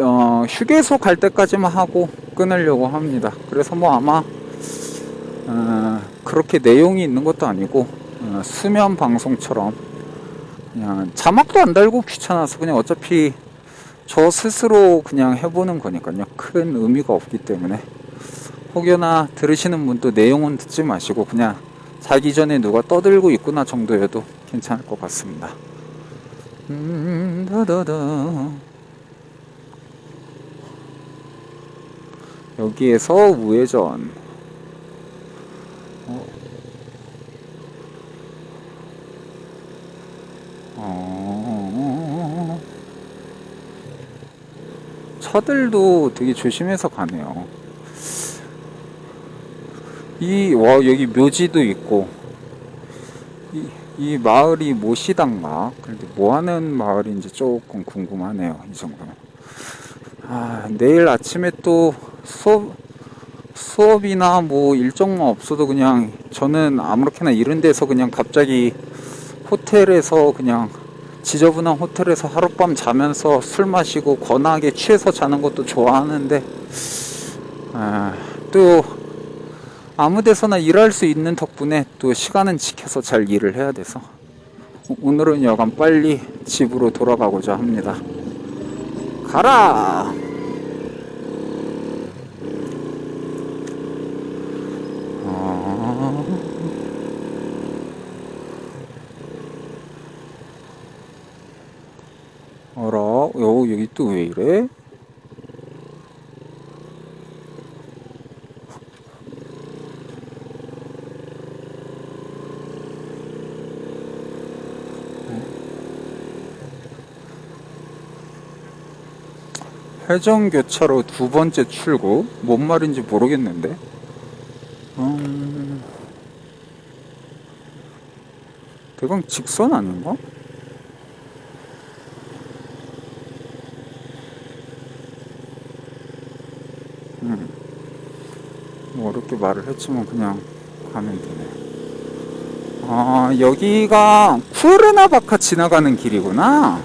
휴게소 갈 때까지만 하고 끊으려고 합니다. 그래서 뭐 아마 그렇게 내용이 있는 것도 아니고 수면 방송처럼 그냥 자막도 안 달고 귀찮아서 그냥 어차피 저 스스로 그냥 해보는 거니까요. 큰 의미가 없기 때문에 혹여나 들으시는 분도 내용은 듣지 마시고 그냥 자기 전에 누가 떠들고 있구나 정도여도 괜찮을 것 같습니다. 여기에서 우회전. 차들도 되게 조심해서 가네요. 여기 묘지도 있고, 이 마을이 모시단가? 근데 뭐 하는 마을인지 조금 궁금하네요, 이 정도면. 내일 아침에 또 수업이나 뭐 일정만 없어도 그냥 저는 아무렇게나 이런 데서 그냥 갑자기 호텔에서 그냥 지저분한 호텔에서 하룻밤 자면서 술 마시고 거나하게 취해서 자는 것도 좋아하는데, 또 아무 데서나 일할 수 있는 덕분에 또 시간은 지켜서 잘 일을 해야 돼서 오늘은 여간 빨리 집으로 돌아가고자 합니다. 가라! 여기 또 왜 이래? 회전교차로 두 번째 출구? 뭔 말인지 모르겠는데. 대강 직선 아닌가? 뭐 어렵게 말을 했지만 그냥 가면 되네. 여기가 쿠르나바카 지나가는 길이구나.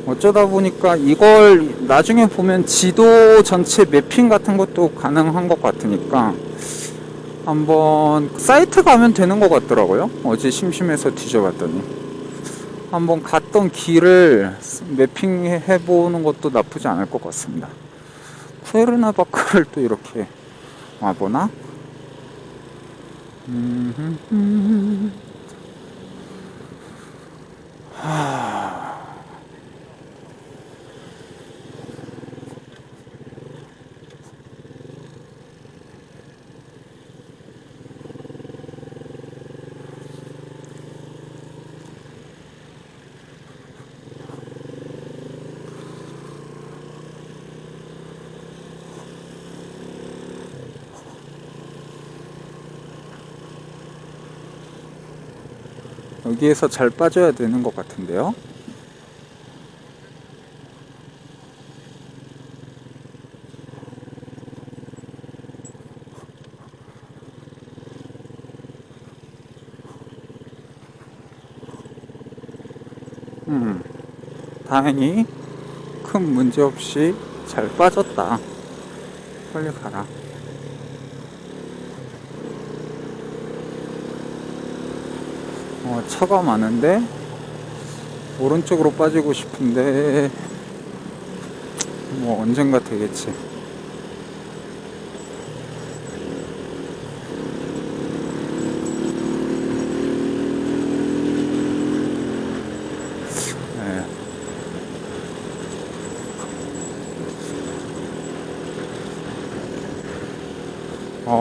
어쩌다 보니까 이걸 나중에 보면 지도 전체 매핑 같은 것도 가능한 것 같으니까 한번 사이트 가면 되는 것 같더라고요. 어제 심심해서 뒤져봤더니. 한번 갔던 길을 매핑해 보는 것도 나쁘지 않을 것 같습니다. 쿠에르나바크를 또 이렇게 와보나? 여기에서 잘 빠져야 되는 것 같은데요. 다행히 큰 문제 없이 잘 빠졌다. 빨리 가라. 차가 많은데 오른쪽으로 빠지고 싶은데 뭐 언젠가 되겠지.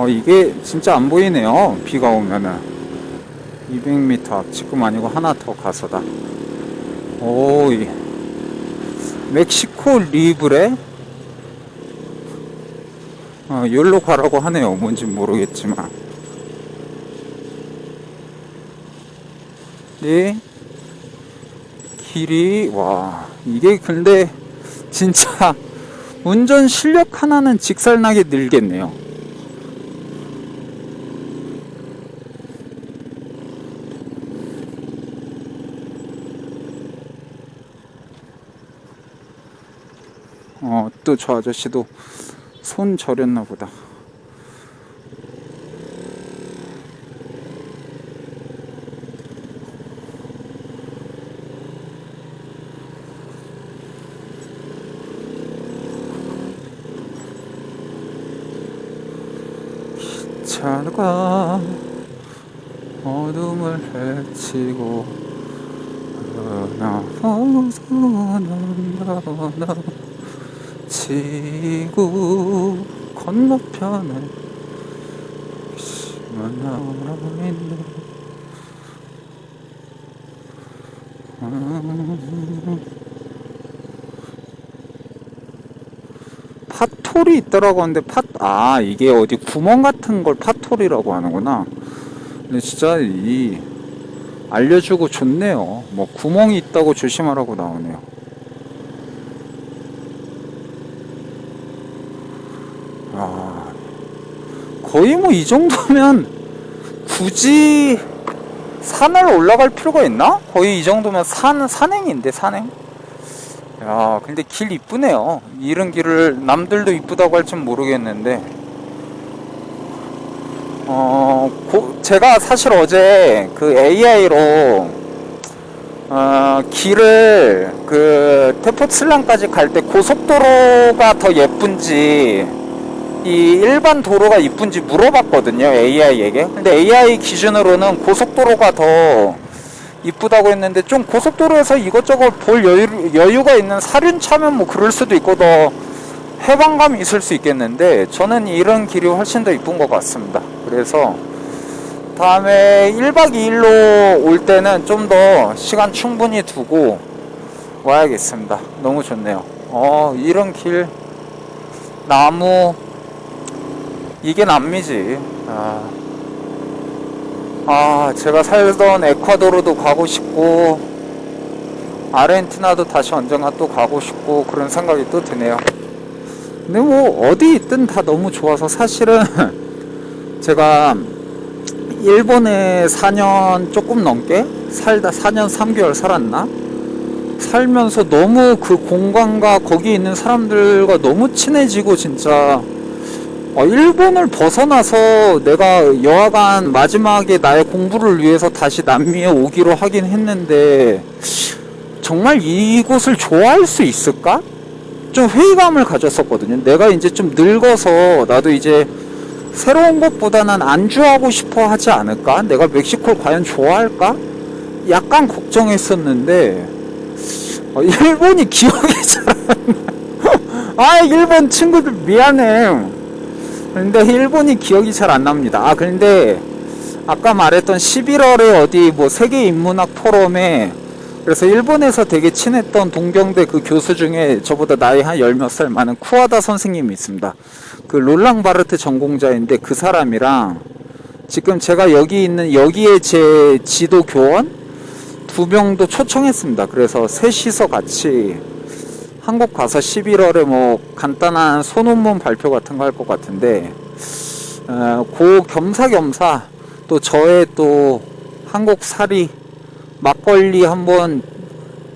이게 진짜 안 보이네요. 비가 오면은 200m 앞, 지금 아니고 하나 더 가서다. 오, 멕시코 리브레? 여기로 가라고 하네요. 뭔지 모르겠지만. 네. 길이, 와, 이게 근데 진짜 운전 실력 하나는 직살나게 늘겠네요. 또 저 아저씨도 손 저렸나 보다. 기차가 어둠을 헤치고 떠나보서는가 지구 건너편에 있는 팥톨이 있더라고 하는데 이게 어디 구멍 같은 걸 팥톨이라고 하는구나. 근데 진짜 알려주고 좋네요. 뭐 구멍이 있다고 조심하라고 나오네요. 거의 뭐 이 정도면 굳이 산을 올라갈 필요가 있나? 거의 이 정도면 산행인데, 산행? 야, 근데 길 이쁘네요. 이런 길을 남들도 이쁘다고 할진 모르겠는데, 제가 사실 어제 그 AI로 길을 테포슬란까지 갈 때 고속도로가 더 예쁜지 이 일반 도로가 이쁜지 물어봤거든요, AI에게. 근데 AI 기준으로는 고속도로가 더 이쁘다고 했는데, 좀 고속도로에서 이것저것 볼 여유가 있는 사륜차면 뭐 그럴 수도 있고 더 해방감이 있을 수 있겠는데, 저는 이런 길이 훨씬 더 이쁜 것 같습니다. 그래서 다음에 1박 2일로 올 때는 좀 더 시간 충분히 두고 와야겠습니다. 너무 좋네요. 이런 길, 나무, 이게 남미지. 제가 살던 에콰도르도 가고 싶고 아르헨티나도 다시 언젠가 또 가고 싶고 그런 생각이 또 드네요. 근데 뭐 어디 있든 다 너무 좋아서, 사실은 제가 일본에 4년 조금 넘게 살다 4년 3개월 살았나? 살면서 너무 그 공간과 거기 있는 사람들과 너무 친해지고 진짜 일본을 벗어나서 내가 여하간 마지막에 나의 공부를 위해서 다시 남미에 오기로 하긴 했는데 정말 이곳을 좋아할 수 있을까? 좀 회의감을 가졌었거든요. 내가 이제 좀 늙어서 나도 이제 새로운 것보다는 안주하고 싶어 하지 않을까? 내가 멕시코를 과연 좋아할까? 약간 걱정했었는데 일본이 기억이 잘 안 나. 아, 일본 친구들 미안해. 근데 일본이 기억이 잘 안 납니다. 그런데 아까 말했던 11월에 어디 뭐 세계 인문학 포럼에 그래서 일본에서 되게 친했던 동경대 그 교수 중에 저보다 나이 한 열 몇 살 많은 쿠와다 선생님이 있습니다. 그 롤랑 바르트 전공자인데 그 사람이랑 지금 제가 여기 있는 여기에 제 지도 교원 2명도 초청했습니다. 그래서 셋이서 같이 한국 가서 11월에 뭐 간단한 소논문 발표 같은 거 할 것 같은데 그 겸사겸사 또 저의 또 한국 살이 막걸리 한번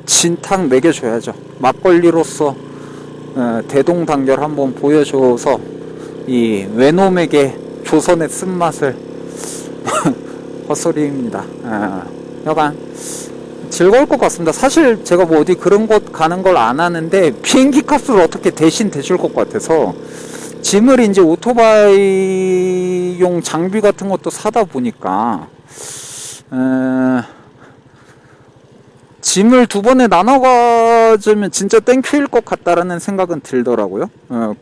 진탕 먹여줘야죠. 막걸리로서 대동단결 한번 보여줘서 이 외놈에게 조선의 쓴맛을 헛소리입니다. 약간 즐거울 것 같습니다. 사실 제가 뭐 어디 그런 곳 가는 걸 안 하는데 비행기 값을 어떻게 대신 대줄 것 같아서 짐을 이제 오토바이용 장비 같은 것도 사다 보니까 짐을 2번에 나눠 가지면 진짜 땡큐일 것 같다라는 생각은 들더라고요.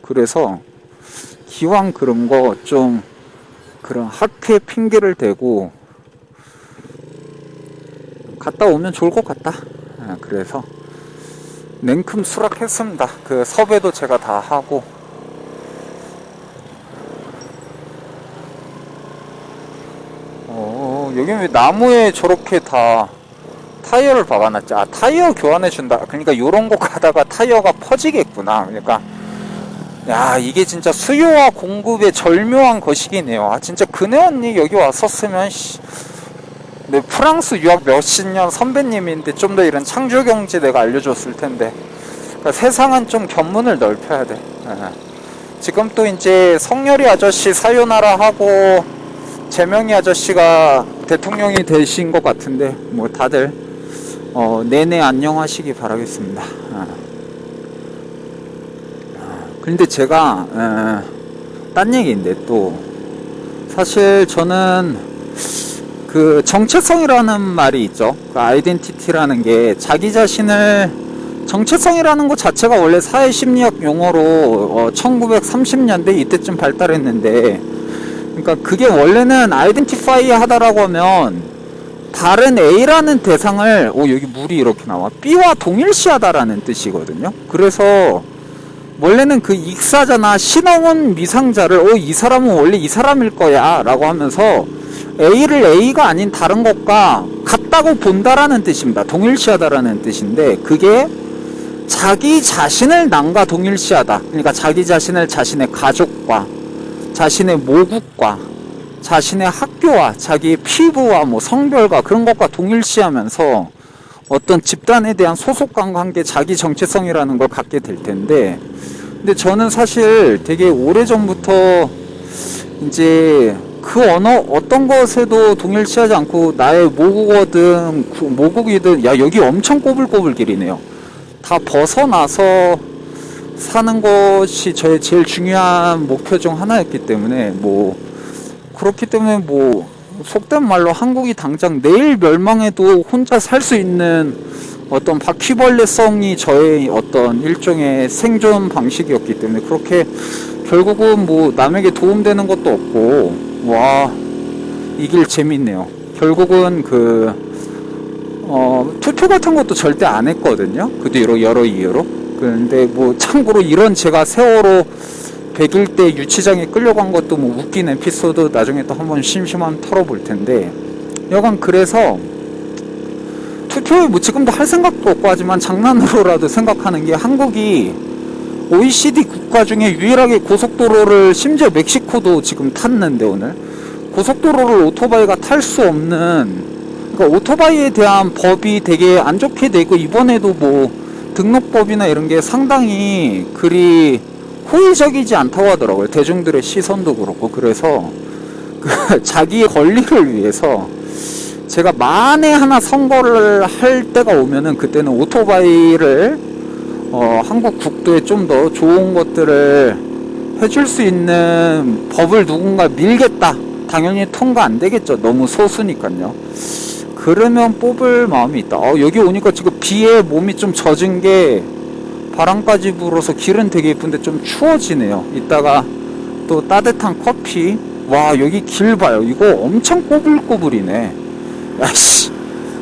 그래서 기왕 그런 거 좀 그런 학회 핑계를 대고 갔다 오면 좋을 것 같다. 그래서 냉큼 수락했습니다. 그 섭외도 제가 다 하고 여기 왜 나무에 저렇게 다 타이어를 박아놨지? 타이어 교환해준다. 그러니까 요런 거 가다가 타이어가 퍼지겠구나. 그러니까 야, 이게 진짜 수요와 공급의 절묘한 거시기네요. 진짜 그네 언니 여기 왔었으면 네, 프랑스 유학 몇십 년 선배님인데 좀 더 이런 창조 경제 내가 알려줬을 텐데. 그러니까 세상은 좀 견문을 넓혀야 돼. 지금 또 이제 성렬이 아저씨 사요나라 하고 재명이 아저씨가 대통령이 되신 것 같은데 뭐 다들 내내 안녕하시기 바라겠습니다. 근데 제가 딴 얘기인데 또 사실 저는 그 정체성이라는 말이 있죠. 그 아이덴티티라는 게 자기 자신을 정체성이라는 것 자체가 원래 사회심리학 용어로 1930년대 이때쯤 발달했는데 그러니까 그게 원래는 아이덴티파이 하다라고 하면 다른 A라는 대상을 여기 물이 이렇게 나와 B와 동일시하다라는 뜻이거든요. 그래서 원래는 그 익사자나 신앙원 미상자를 이 사람은 원래 이 사람일 거야 라고 하면서 A를 A가 아닌 다른 것과 같다고 본다라는 뜻입니다. 동일시하다라는 뜻인데 그게 자기 자신을 남과 동일시하다. 그러니까 자기 자신을 자신의 가족과 자신의 모국과 자신의 학교와 자기의 피부와 뭐 성별과 그런 것과 동일시하면서 어떤 집단에 대한 소속감과 함께 자기 정체성이라는 걸 갖게 될 텐데 근데 저는 사실 되게 오래전부터 이제 그 어떤 것에도 동일시하지 않고 나의 모국어든 모국이든 여기 엄청 꼬불꼬불길이네요. 다 벗어나서 사는 것이 저의 제일 중요한 목표 중 하나였기 때문에 그렇기 때문에 속된 말로 한국이 당장 내일 멸망해도 혼자 살 수 있는 어떤 바퀴벌레성이 저의 어떤 일종의 생존 방식이었기 때문에 그렇게 결국은 남에게 도움되는 것도 없고 이 길 재밌네요. 결국은 투표 같은 것도 절대 안 했거든요. 그 뒤로 여러 이유로. 근데 참고로 이런 제가 세월호 100일 때 유치장에 끌려간 것도 웃긴 에피소드 나중에 또 한번 심심하면 털어볼 텐데 여간 그래서 투표에 지금도 할 생각도 없고 하지만 장난으로라도 생각하는 게 한국이 OECD 국가 중에 유일하게 고속도로를 심지어 멕시코도 지금 탔는데 오늘 고속도로를 오토바이가 탈 수 없는 그러니까 오토바이에 대한 법이 되게 안 좋게 되고 이번에도 등록법이나 이런 게 상당히 그리 호의적이지 않다고 하더라고요. 대중들의 시선도 그렇고. 그래서 그 자기의 권리를 위해서 제가 만에 하나 선거를 할 때가 오면은 그때는 오토바이를 한국 국도에 좀 더 좋은 것들을 해줄 수 있는 법을 누군가 밀겠다. 당연히 통과 안 되겠죠. 너무 소수니까요. 그러면 뽑을 마음이 있다. 여기 오니까 지금 비에 몸이 좀 젖은 게 바람까지 불어서 길은 되게 예쁜데 좀 추워지네요. 이따가 또 따뜻한 커피. 와, 여기 길 봐요. 이거 엄청 꼬불꼬불이네. 야씨,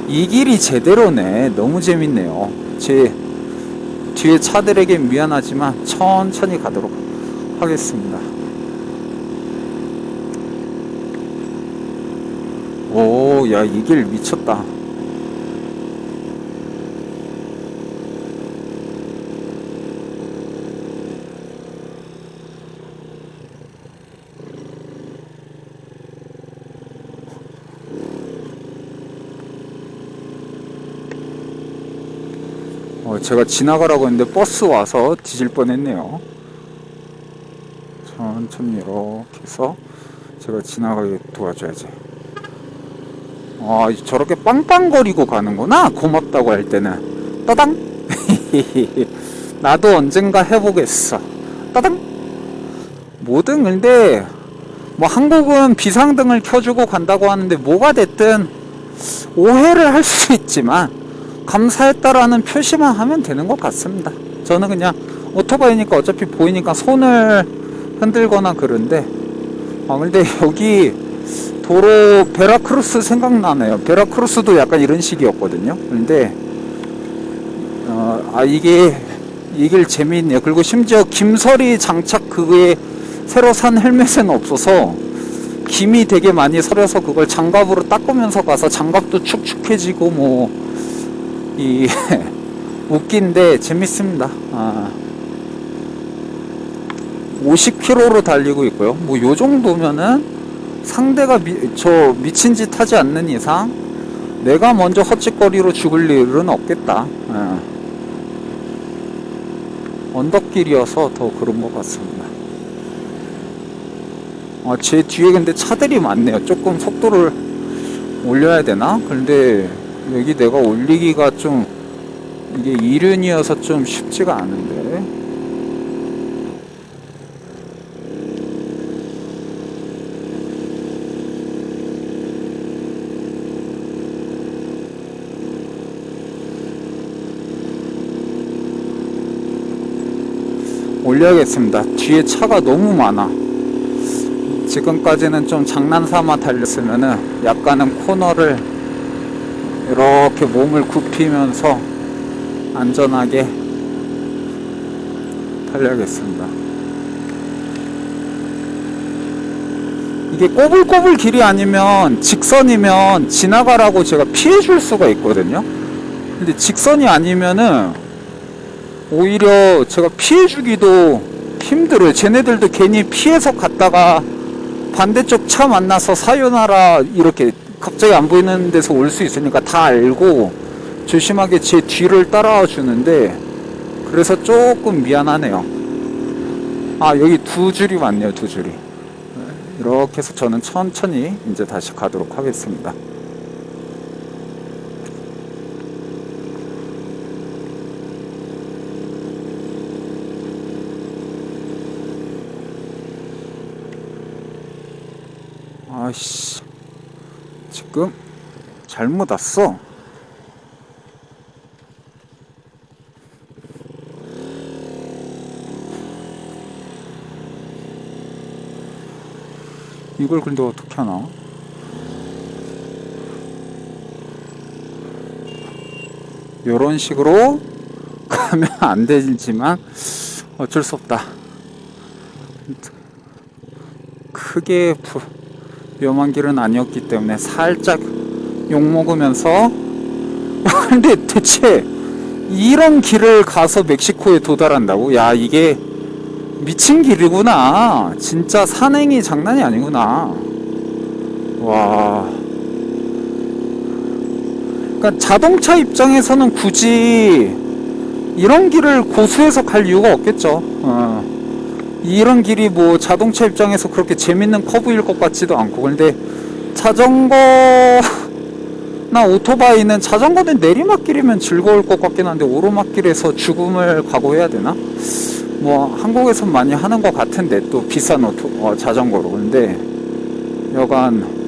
이 길이 제대로네. 너무 재밌네요. 제 뒤에 차들에게 미안하지만 천천히 가도록 하겠습니다. 오, 야, 이 길 미쳤다. 제가 지나가라고 했는데 버스 와서 뒤질 뻔했네요. 천천히 이렇게 해서 제가 지나가게 도와줘야지. 저렇게 빵빵거리고 가는구나. 고맙다고 할 때는. 따당. 나도 언젠가 해보겠어. 따당. 뭐든 근데 뭐 한국은 비상등을 켜주고 간다고 하는데 뭐가 됐든 오해를 할 수 있지만 감사했다라는 표시만 하면 되는 것 같습니다. 저는 그냥 오토바이니까 어차피 보이니까 손을 흔들거나 그런데 근데 여기 도로 베라크루스 생각나네요. 베라크루스도 약간 이런 식이었거든요. 근데 이 길 재미있네요. 그리고 심지어 김서리 장착 그거에 새로 산 헬멧은 없어서 김이 되게 많이 서려서 그걸 장갑으로 닦으면서 가서 장갑도 축축해지고 뭐 웃긴데 재밌습니다. 50km로 달리고 있고요. 뭐 요 정도면은 상대가 저 미친 짓 하지 않는 이상 내가 먼저 헛짓거리로 죽을 일은 없겠다. 언덕길이어서 더 그런 것 같습니다. 제 뒤에 근데 차들이 많네요. 조금 속도를 올려야 되나? 근데 여기 내가 올리기가 좀 이게 이륜이어서 좀 쉽지가 않은데. 올려야겠습니다. 뒤에 차가 너무 많아. 지금까지는 좀 장난삼아 달렸으면은 약간은 코너를 이렇게 몸을 굽히면서 안전하게 달려야겠습니다. 이게 꼬불꼬불 길이 아니면 직선이면 지나가라고 제가 피해줄 수가 있거든요. 근데 직선이 아니면은 오히려 제가 피해주기도 힘들어요. 쟤네들도 괜히 피해서 갔다가 반대쪽 차 만나서 사요나라 이렇게 갑자기 안 보이는 데서 올 수 있으니까 다 알고 조심하게 제 뒤를 따라와 주는데 그래서 조금 미안하네요. 여기 두 줄이 왔네요. 두 줄이. 이렇게 해서 저는 천천히 이제 다시 가도록 하겠습니다. 아이씨, 지금 잘못 왔어. 이걸 근데 어떻게 하나? 요런 식으로 가면 안 되지만 어쩔 수 없다. 크게 위험한 길은 아니었기 때문에 살짝 욕먹으면서 근데 대체 이런 길을 가서 멕시코에 도달한다고? 야, 이게 미친 길이구나. 진짜 산행이 장난이 아니구나. 와. 그러니까 자동차 입장에서는 굳이 이런 길을 고수해서 갈 이유가 없겠죠. 이런 길이 뭐 자동차 입장에서 그렇게 재밌는 커브일 것 같지도 않고. 근데 자전거나 오토바이는, 자전거는 내리막길이면 즐거울 것 같긴 한데 오르막길에서 죽음을 각오해야 되나? 뭐 한국에선 많이 하는 것 같은데, 또 비싼 자전거로. 근데 여간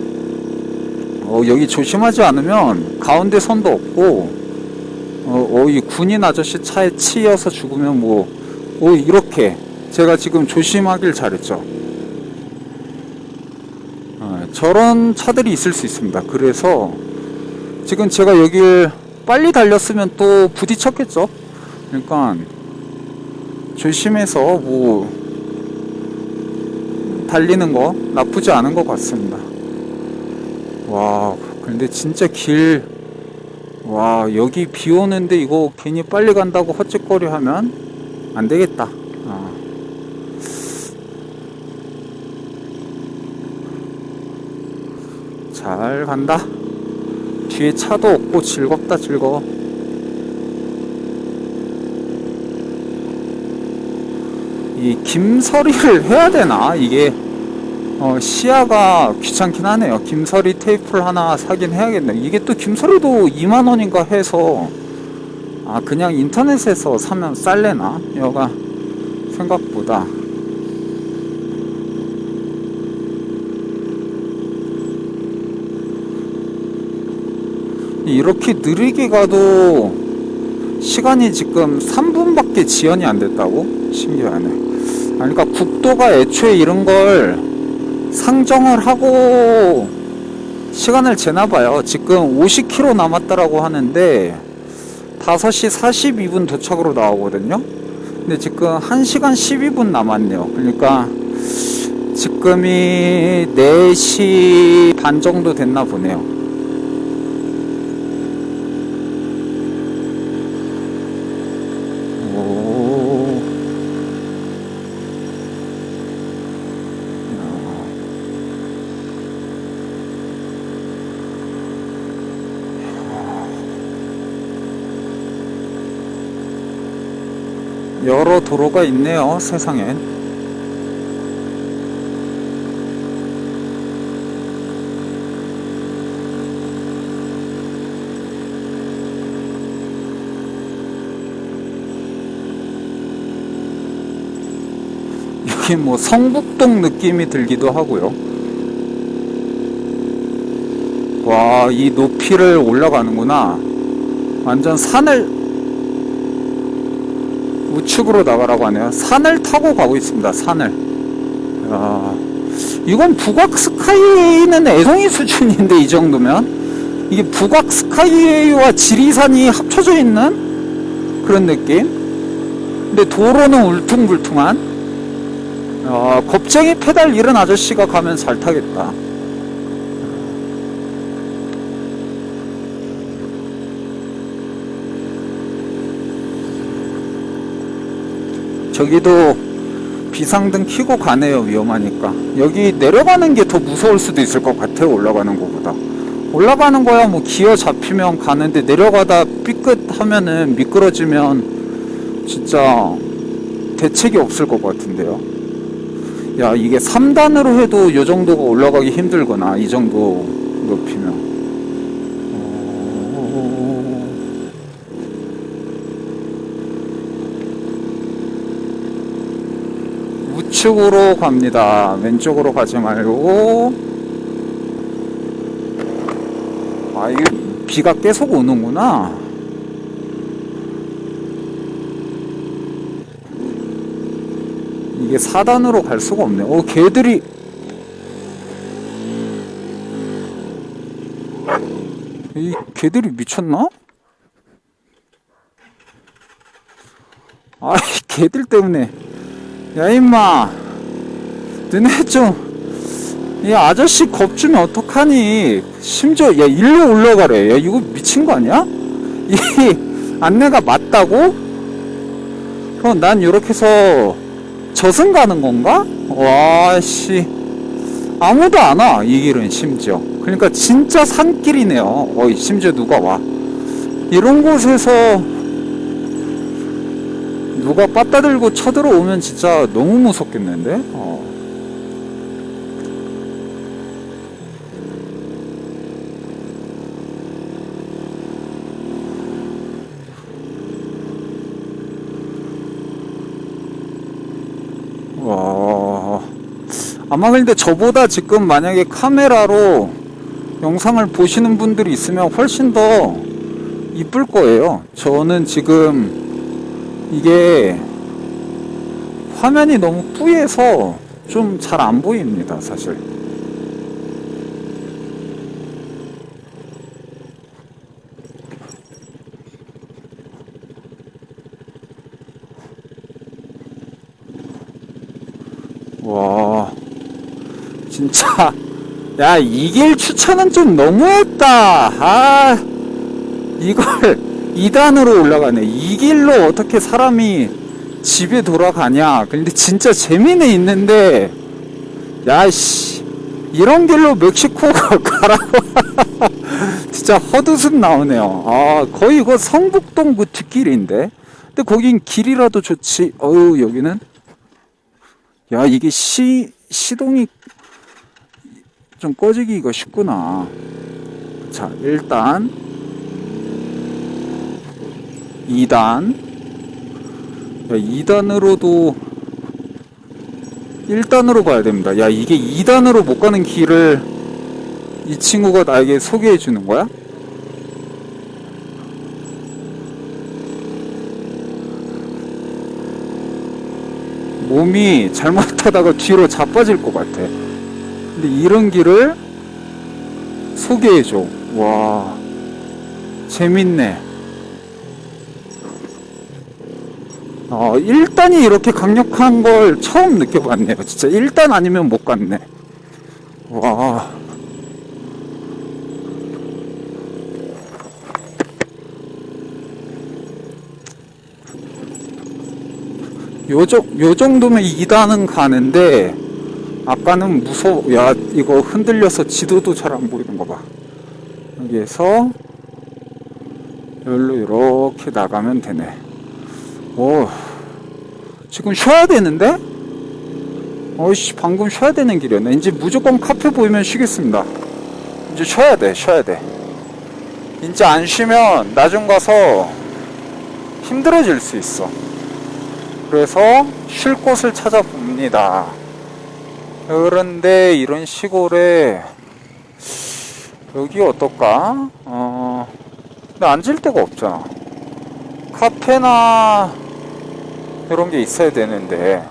여기 조심하지 않으면 가운데 선도 없고, 이 군인 아저씨 차에 치여서 죽으면 뭐 이렇게 제가 지금 조심하길 잘했죠. 저런 차들이 있을 수 있습니다. 그래서 지금 제가 여길 빨리 달렸으면 또 부딪혔겠죠. 그러니까 조심해서 뭐 달리는 거 나쁘지 않은 것 같습니다. 와, 근데 진짜 와, 여기 비 오는데 이거 괜히 빨리 간다고 헛짓거리 하면 안 되겠다. 잘 간다. 뒤에 차도 없고 즐겁다, 즐거워. 이 김서리를 해야 되나? 이게 시야가 귀찮긴 하네요. 김서리 테이프를 하나 사긴 해야겠네. 이게 또 김서리도 2만원인가 해서, 그냥 인터넷에서 사면 쌀래나? 여가 생각보다. 이렇게 느리게 가도 시간이 지금 3분밖에 지연이 안 됐다고? 신기하네. 그러니까 국도가 애초에 이런 걸 상정을 하고 시간을 재나봐요. 지금 50km 남았다라고 하는데 5시 42분 도착으로 나오거든요. 근데 지금 1시간 12분 남았네요. 그러니까 지금이 4시 반 정도 됐나 보네요. 여러 도로가 있네요, 세상엔. 여기 뭐 성북동 느낌이 들기도 하고요. 와, 이 높이를 올라가는구나. 완전 산을 우측으로 나가라고 하네요. 산을 타고 가고 있습니다. 산을. 야, 이건 북악 스카이웨이는 애송이 수준인데, 이 정도면 이게 북악 스카이웨이와 지리산이 합쳐져 있는 그런 느낌. 근데 도로는 울퉁불퉁한. 겁쟁이 페달 잃은 아저씨가 가면 잘 타겠다. 저기도 비상등 켜고 가네요. 위험하니까. 여기 내려가는 게 더 무서울 수도 있을 것 같아요. 올라가는 것보다. 올라가는 거야 뭐 기어 잡히면 가는데, 내려가다 삐끗하면은 미끄러지면 진짜 대책이 없을 것 같은데요. 야, 이게 3단으로 해도 이 정도가 올라가기 힘들거나, 이 정도 높이면. 우측으로 갑니다. 왼쪽으로 가지 말고. 이게 비가 계속 오는구나. 이게 4단으로 갈 수가 없네. 개들이. 이 개들이 미쳤나? 개들 때문에. 야, 임마, 너네 좀, 이 아저씨 겁주면 어떡하니? 심지어, 야, 일로 올라가래. 야, 이거 미친 거 아니야? 이 안내가 맞다고? 그럼 난 요렇게 해서 저승 가는 건가? 와, 씨. 아무도 안 와, 이 길은 심지어. 그러니까 진짜 산길이네요. 심지어 누가 와. 이런 곳에서 누가 빠따 들고 쳐들어오면 진짜 너무 무섭겠는데? 와, 아마 근데 저보다 지금 만약에 카메라로 영상을 보시는 분들이 있으면 훨씬 더 이쁠 거예요. 저는 지금 이게 화면이 너무 뿌예서 좀 잘 안 보입니다, 사실. 와, 진짜. 야, 이 길 추천은 좀 너무했다. 이걸 2단으로 올라가네. 이 길로 어떻게 사람이 집에 돌아가냐. 근데 진짜 재미는 있는데, 야씨, 이런 길로 멕시코 가라고. 진짜 헛웃음 나오네요. 거의 이거 성북동 그 뒷길인데. 근데 거긴 길이라도 좋지. 여기는. 야, 이게 시동이 좀 꺼지기가 쉽구나. 자, 1단, 2단. 야, 2단으로도 1단으로 가야 됩니다. 야, 이게 2단으로 못 가는 길을 이 친구가 나에게 소개해 주는 거야? 몸이 잘못하다가 뒤로 자빠질 것 같아. 근데 이런 길을 소개해줘. 와, 재밌네. 1단이 이렇게 강력한 걸 처음 느껴봤네요. 진짜 1단 아니면 못 갔네. 와. 요 정도면 2단은 가는데, 아까는 야, 이거 흔들려서 지도도 잘 안 보이는 거 봐. 여기에서 여기로 이렇게 나가면 되네. 오, 지금 쉬어야 되는데? 어이씨, 방금 쉬어야 되는 길이었네. 이제 무조건 카페 보이면 쉬겠습니다. 이제 쉬어야 돼. 이제 안 쉬면 나중 가서 힘들어질 수 있어. 그래서 쉴 곳을 찾아봅니다. 그런데 이런 시골에 여기 어떨까? 근데 앉을 데가 없잖아. 카페나 이런 게 있어야 되는데,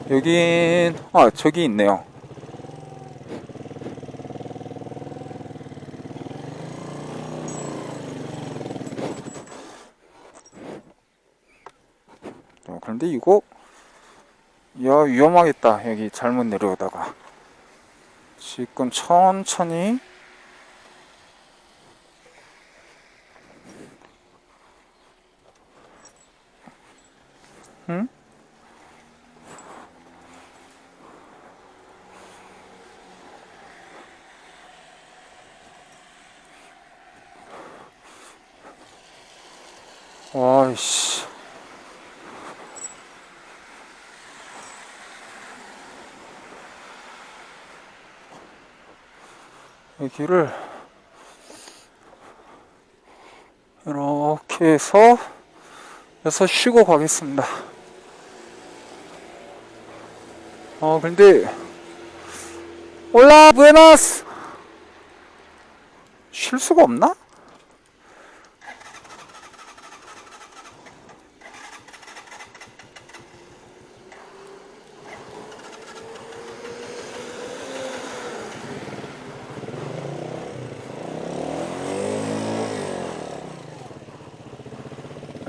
여긴 저기 있네요. 그런데 이거, 야, 위험하겠다. 여기 잘못 내려오다가. 지금 천천히. 응? 와이씨. 이 길을 이렇게 해서 쉬고 가겠습니다. 근데 올라 부에노스 쉴 수가 없나?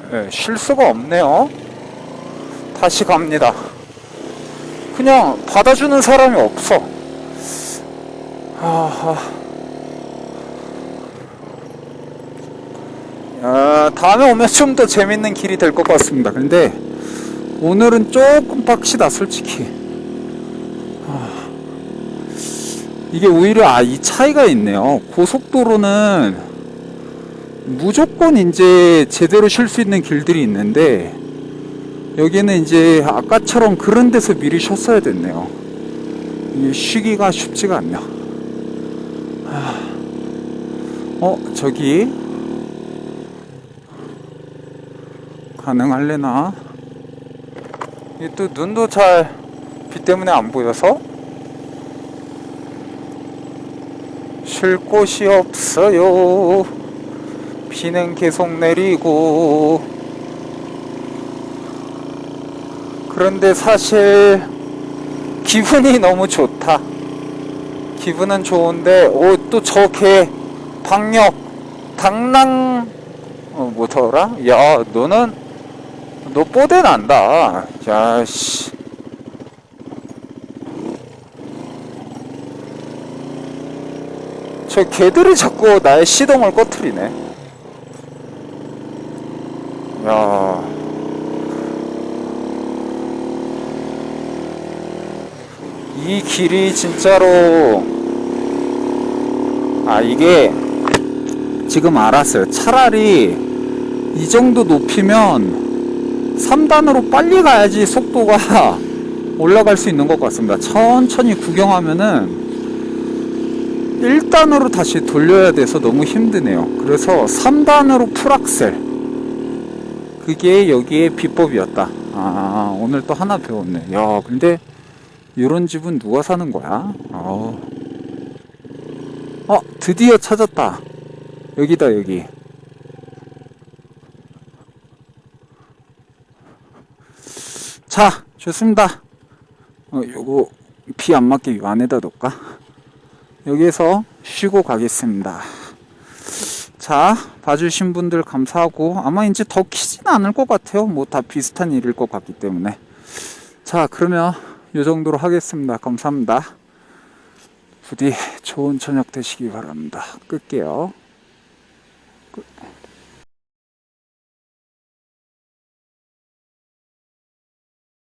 네, 쉴 수가 없네요. 다시 갑니다. 그냥 받아주는 사람이 없어. 다음에 오면 좀 더 재밌는 길이 될 것 같습니다. 근데 오늘은 조금 빡시다, 솔직히. 이게 오히려 이 차이가 있네요. 고속도로는 무조건 이제 제대로 쉴 수 있는 길들이 있는데 여기는 이제 아까처럼 그런 데서 미리 쉬었어야 됐네요. 이게 쉬기가 쉽지가 않네요. 저기 가능할래나? 이게 또 눈도 잘 비 때문에 안 보여서 쉴 곳이 없어요. 비는 계속 내리고. 그런데 사실 기분이 너무 좋다. 기분은 좋은데 또 저 개 방역 당랑 뭐더라? 야 너 뽀대 난다. 야씨. 저 개들이 자꾸 나의 시동을 꺼트리네. 야. 이 길이 진짜로 이게 지금 알았어요. 차라리 이 정도 높이면 3단으로 빨리 가야지 속도가 올라갈 수 있는 것 같습니다. 천천히 구경하면은 1단으로 다시 돌려야 돼서 너무 힘드네요. 그래서 3단으로 풀악셀, 그게 여기에 비법이었다. 오늘 또 하나 배웠네. 야, 근데 이런 집은 누가 사는 거야? 드디어 찾았다. 여기다, 여기. 자, 좋습니다. 요거 비 안 맞게 요 안에다 놓을까? 여기에서 쉬고 가겠습니다. 자, 봐주신 분들 감사하고, 아마 이제 더 키진 않을 것 같아요. 뭐 다 비슷한 일일 것 같기 때문에. 자, 그러면 요 정도로 하겠습니다. 감사합니다. 부디 좋은 저녁 되시기 바랍니다. 끌게요. 끝.